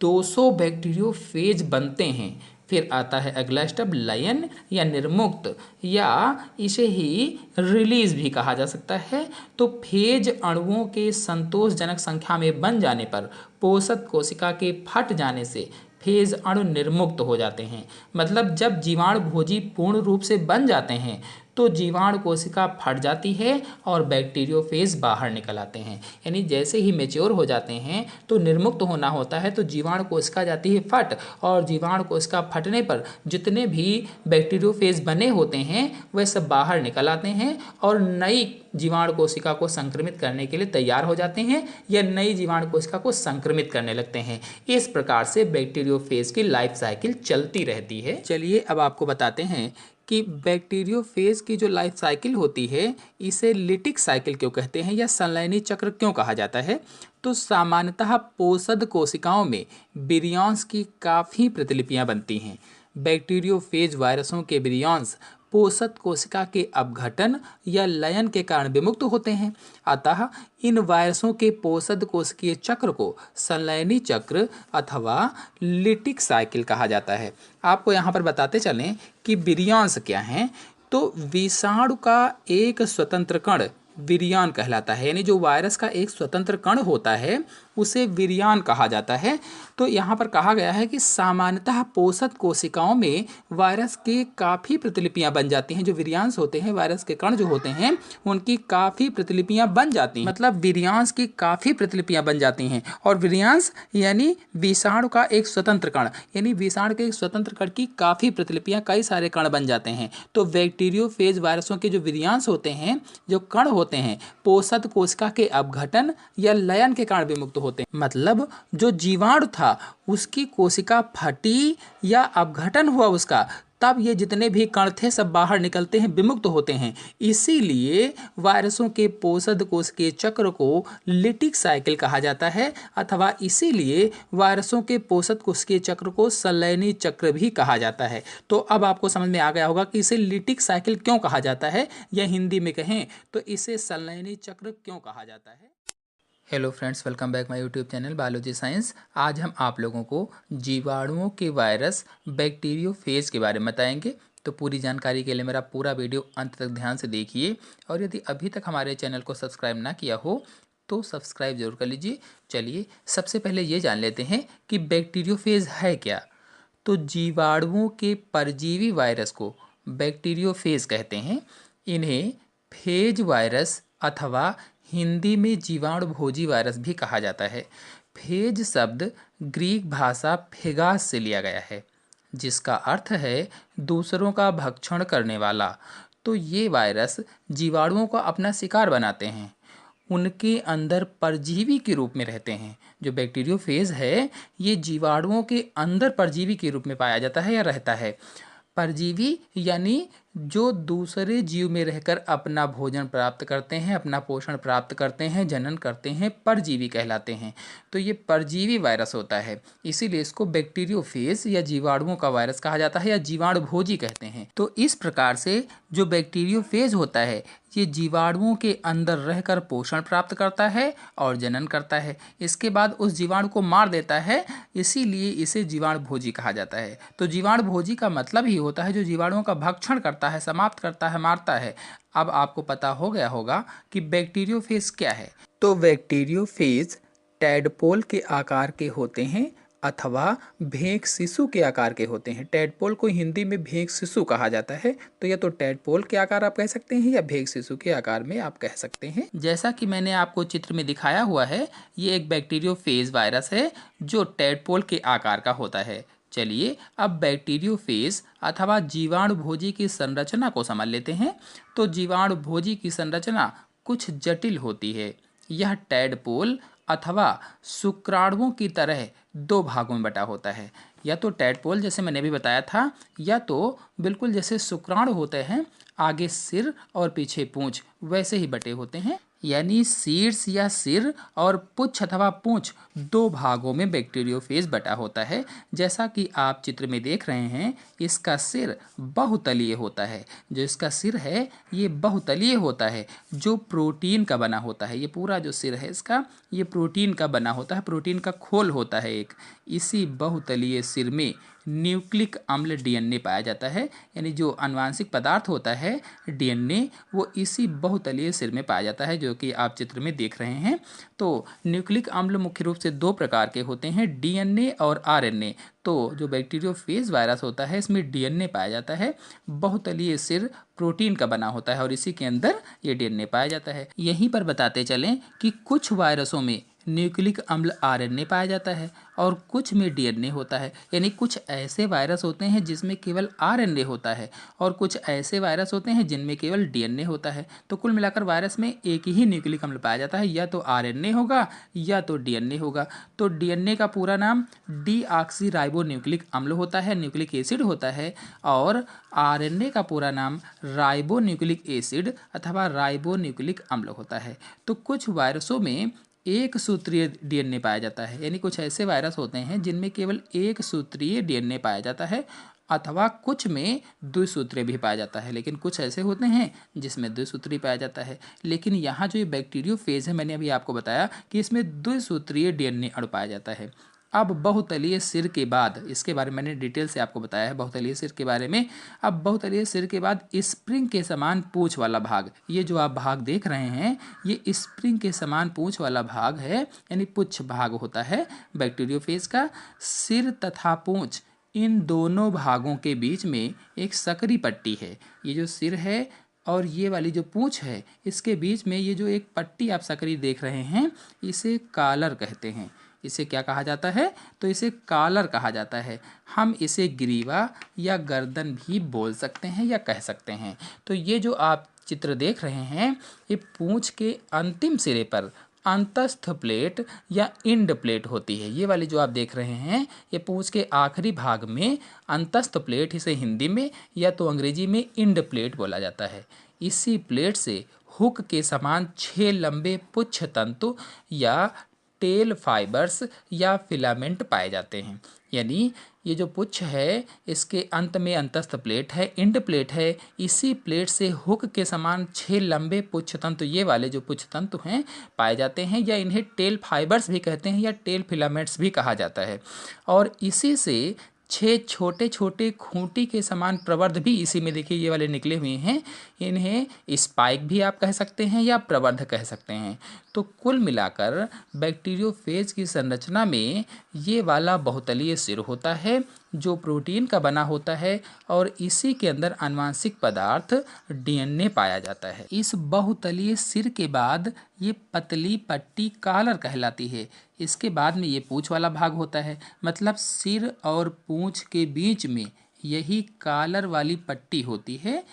200 बैक्टीरियोफेज बनते हैं। फिर आता है अगला स्टेप लयन या निर्मुक्त, या इसे ही रिलीज भी कहा जा सकता है। तो फेज अणुओं के संतोषजनक संख्या में बन जाने पर पोषक कोशिका के फट जाने से फेज अणु निर्मुक्त हो जाते हैं। मतलब जब जीवाणु भोजी पूर्ण रूप से बन जाते हैं तो जीवाणु कोशिका फट जाती है और बैक्टीरियोफेज बाहर निकल आते हैं। यानी जैसे ही मेच्योर हो जाते हैं तो निर्मुक्त होना होता है, तो जीवाणु कोशिका जाती है फट, और जीवाणु कोशिका फटने पर जितने भी बैक्टीरियोफेज बने होते हैं वह सब बाहर निकल आते हैं और नई जीवाणु कोशिका को संक्रमित करने के लिए तैयार हो जाते हैं या नई जीवाणु कोशिका को संक्रमित करने लगते हैं। इस प्रकार से बैक्टीरियोफेज की लाइफ साइकिल चलती रहती है। चलिए अब आपको बताते हैं कि बैक्टीरियोफेज की जो लाइफ साइकिल होती है इसे लिटिक साइकिल क्यों कहते हैं या संलयनी चक्र क्यों कहा जाता है। तो सामान्यतः पोषक कोशिकाओं में विरियॉन्स की काफ़ी प्रतिलिपियां बनती हैं। बैक्टीरियोफेज वायरसों के विरियॉन्स पोषक कोशिका के अपघटन या लयन के कारण विमुक्त होते हैं। अतः इन वायरसों के पोषक कोशिकीय चक्र को संलयनी चक्र अथवा लिटिक साइकिल कहा जाता है। आपको यहाँ पर बताते चलें कि विरियॉन्स क्या हैं। तो विषाणु का एक स्वतंत्र कण विरियॉन कहलाता है, यानी जो वायरस का एक स्वतंत्र कण होता है उसे विरियॉन कहा जाता है। तो यहाँ पर कहा गया है कि सामान्यतः पोषक कोशिकाओं में वायरस के काफ़ी प्रतिलिपियां बन जाती हैं। जो विरियॉन्स होते हैं, वायरस के कण जो होते हैं, उनकी काफ़ी प्रतिलिपियां बन जाती हैं। मतलब विरियॉन्स की काफ़ी प्रतिलिपियां बन जाती हैं। और विरियॉन्स यानी विषाणु का एक स्वतंत्र कण, यानी विषाणु के एक स्वतंत्र कण की काफ़ी प्रतिलिपियां, कई सारे कण बन जाते हैं। तो बैक्टीरियोफेज वायरसों के जो विरियॉन्स होते हैं, जो कण होते हैं, पोषक कोशिका के अपघटन या लयन के कारण विमुक्त होते हैं। मतलब जो जीवाणु था उसकी कोशिका फटी या अपघटन हुआ उसका, तब ये जितने भी कण थे सब बाहर निकलते हैं, विमुक्त होते हैं। इसीलिए वायरसों के पोषक कोशिकीय चक्र को लिटिक साइकिल कहा जाता है, अथवा इसीलिए वायरसों के पोषक कोशिकीय चक्र को संलयनी चक्र भी कहा जाता है। तो अब आपको समझ में आ गया होगा कि इसे लिटिक साइकिल क्यों कहा जाता है, या हिंदी में कहें तो इसे संलयनी चक्र क्यों कहा जाता है। Hello friends, welcome back my YouTube channel biology science. आज हम आप लोगों को जीवाणुओं के वायरस बैक्टीरियोफेज के बारे में बताएंगे। तो पूरी जानकारी के लिए मेरा पूरा वीडियो अंत तक ध्यान से देखिए, और यदि अभी तक हमारे चैनल को सब्सक्राइब ना किया हो तो सब्सक्राइब जरूर कर लीजिए। चलिए सबसे पहले ये जान लेते हैं कि बैक्टीरियोफेज है क्या। तो जीवाणुओं के परजीवी वायरस को बैक्टीरियोफेज कहते हैं। इन्हें फेज वायरस अथवा हिंदी में जीवाणु भोजी वायरस भी कहा जाता है। फेज शब्द ग्रीक भाषा फेगास से लिया गया है, जिसका अर्थ है दूसरों का भक्षण करने वाला। तो ये वायरस जीवाणुओं को अपना शिकार बनाते हैं, उनके अंदर परजीवी के रूप में रहते हैं। जो बैक्टीरियोफेज है ये जीवाणुओं के अंदर परजीवी के रूप में पाया जाता है या रहता है। परजीवी यानी जो दूसरे जीव में रहकर अपना भोजन प्राप्त करते हैं, अपना पोषण प्राप्त करते हैं, जनन करते हैं, परजीवी कहलाते हैं। तो ये परजीवी वायरस होता है, इसीलिए इसको बैक्टीरियोफेज या जीवाणुओं का वायरस कहा जाता है या जीवाणु भोजी कहते हैं। तो इस प्रकार से जो बैक्टीरियोफेज होता है ये जीवाणुओं के अंदर रहकर पोषण प्राप्त करता है और जनन करता है। इसके बाद उस जीवाणु को मार देता है, इसीलिए इसे जीवाणु भोजी कहा जाता है। तो जीवाणु भोजी का मतलब ही होता है जो जीवाणुओं का भक्षण करता है, समाप्त करता है, मारता है। अब आपको पता हो गया होगा कि बैक्टीरियोफेज क्या है। तो बैक्टीरियोफेज टैडपोल के आकार के होते हैं अथवा भेंक शिशु के आकार के होते हैं। टैडपोल को हिंदी में भेंक शिशु कहा जाता है। तो या तो टैडपोल के आकार आप कह सकते हैं या भेंक शिशु के आकार में आप कह सकते हैं। जैसा कि मैंने आपको चित्र में दिखाया हुआ है, ये एक बैक्टीरियोफेज वायरस है जो टैडपोल के आकार का होता है। चलिए अब बैक्टीरियोफेज अथवा जीवाणुभोजी की संरचना को समझ लेते हैं। तो जीवाणुभोजी की संरचना कुछ जटिल होती है। यह टैडपोल अथवा शुक्राणुओं की तरह दो भागों में बटा होता है। या तो टैडपोल जैसे मैंने भी बताया था, या तो बिल्कुल जैसे शुक्राणु होते हैं, आगे सिर और पीछे पूंछ, वैसे ही बटे होते हैं। यानी शीर्ष या सिर और पुच्छ अथवा पूंछ दो भागों में बैक्टीरियोफेज बटा होता है। जैसा कि आप चित्र में देख रहे हैं, इसका सिर बहुतलीय होता है। जो इसका सिर है ये बहुतलीय होता है, जो प्रोटीन का बना होता है। ये पूरा जो सिर है इसका, ये प्रोटीन का बना होता है, प्रोटीन का खोल होता है एक। इसी बहुतलीय सिर में न्यूक्लिक अम्ल डीएनए पाया जाता है। यानी जो आनुवांशिक पदार्थ होता है डीएनए, वो इसी बहुतलीय सिर में पाया जाता है, जो कि आप चित्र में देख रहे हैं। तो न्यूक्लिक अम्ल मुख्य रूप से दो प्रकार के होते हैं, डीएनए और आरएनए। तो जो बैक्टीरियोफेज वायरस होता है इसमें डीएनए पाया जाता है। बहुतलीय सिर प्रोटीन का बना होता है और इसी के अंदर ये डीएनए पाया जाता है। यहीं पर बताते चलें कि कुछ वायरसों में न्यूक्लिक अम्ल आरएनए पाया जाता है और कुछ में डीएनए होता है। यानी कुछ ऐसे वायरस होते हैं जिसमें केवल आरएनए होता है और कुछ ऐसे वायरस होते हैं जिनमें केवल डीएनए होता है। तो कुल मिलाकर वायरस में एक ही न्यूक्लिक अम्ल पाया जाता है, या तो आरएनए होगा या तो डीएनए होगा। तो डीएनए का पूरा नाम डीऑक्सीराइबोन्यूक्लिक अम्ल होता है, न्यूक्लिक एसिड होता है। और आरएनए का पूरा नाम राइबोन्यूक्लिक एसिड अथवा राइबोन्यूक्लिक अम्ल होता है। तो कुछ वायरसों में एक सूत्रीय डीएनए पाया जाता है। यानी कुछ ऐसे वायरस होते हैं जिनमें केवल एक सूत्रीय डीएनए पाया जाता है, अथवा कुछ में द्विसूत्रीय भी पाया जाता है। लेकिन कुछ ऐसे होते हैं जिसमें द्विसूत्रीय पाया जाता है। लेकिन यहाँ जो ये बैक्टीरियोफेज है, मैंने अभी आपको बताया कि इसमें द्विसूत्रीय डीएनए अणु पाया जाता है। अब बहुतलीय सिर के बाद, इसके बारे में मैंने डिटेल से आपको बताया है बहुतलीय सिर के बारे में। अब बहुतलीय सिर के बाद स्प्रिंग के समान पूंछ वाला भाग, ये जो आप भाग देख रहे हैं ये स्प्रिंग के समान पूंछ वाला भाग है, यानी पुच्छ भाग होता है बैक्टीरियोफेज का। सिर तथा पूंछ, इन दोनों भागों के बीच में एक सकरी पट्टी है। ये जो सिर है और ये वाली जो पूंछ है, इसके बीच में ये जो एक पट्टी आप सकरी देख रहे हैं, इसे कॉलर कहते हैं। इसे क्या कहा जाता है? तो इसे कॉलर कहा जाता है। हम इसे ग्रीवा या गर्दन भी बोल सकते हैं या कह सकते हैं। तो ये जो आप चित्र देख रहे हैं, ये पूंछ के अंतिम सिरे पर अंतस्थ प्लेट या इंड प्लेट होती है। ये वाली जो आप देख रहे हैं, ये पूंछ के आखिरी भाग में अंतस्थ प्लेट, इसे हिंदी में या तो अंग्रेजी में इंड प्लेट बोला जाता है। इसी प्लेट से हुक के समान 6 लंबे पुच्छ तंतु या टेल फाइबर्स या फिलामेंट पाए जाते हैं। यानी ये जो पुच्छ है, इसके अंत में अंतस्थ प्लेट है, इंड प्लेट है। इसी प्लेट से हुक के समान 6 लंबे पुच्छ तंतु, ये वाले जो पुच्छ तंतु हैं, पाए जाते हैं, या इन्हें टेल फाइबर्स भी कहते हैं या टेल फिलामेंट्स भी कहा जाता है। और इसी से 6 छोटे छोटे खूंटी के समान प्रवर्ध भी इसी में देखिए ये वाले निकले हुए हैं। इन्हें स्पाइक भी आप कह सकते हैं या प्रवर्ध कह सकते हैं। तो कुल मिलाकर बैक्टीरियोफेज की संरचना में ये वाला बहुतलीय सिर होता है जो प्रोटीन का बना होता है और इसी के अंदर आनुवांशिक पदार्थ डीएनए पाया जाता है। इस बहुतलीय सिर के बाद ये पतली पट्टी कॉलर कहलाती है। इसके बाद में ये पूंछ वाला भाग होता है। मतलब सिर और पूंछ के बीच में यही कॉलर वाली पट्टी होती है।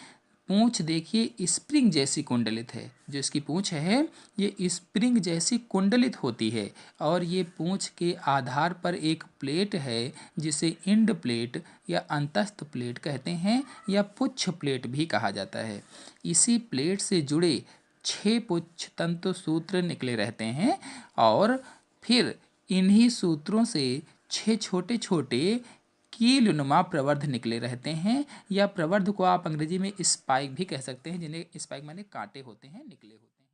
पूंछ देखिए स्प्रिंग जैसी कुंडलित है। जो इसकी पूंछ है ये स्प्रिंग जैसी कुंडलित होती है और ये पूंछ के आधार पर एक प्लेट है जिसे इंड प्लेट या अंतस्थ प्लेट कहते हैं या पुच्छ प्लेट भी कहा जाता है। इसी प्लेट से जुड़े 6 पुच्छ तंतु सूत्र निकले रहते हैं और फिर इन्हीं सूत्रों से 6 छोटे छोटे कीलनुमा प्रवर्ध निकले रहते हैं, या प्रवर्ध को आप अंग्रेजी में स्पाइक भी कह सकते हैं, जिन्हें स्पाइक माने कांटे होते हैं, निकले होते हैं।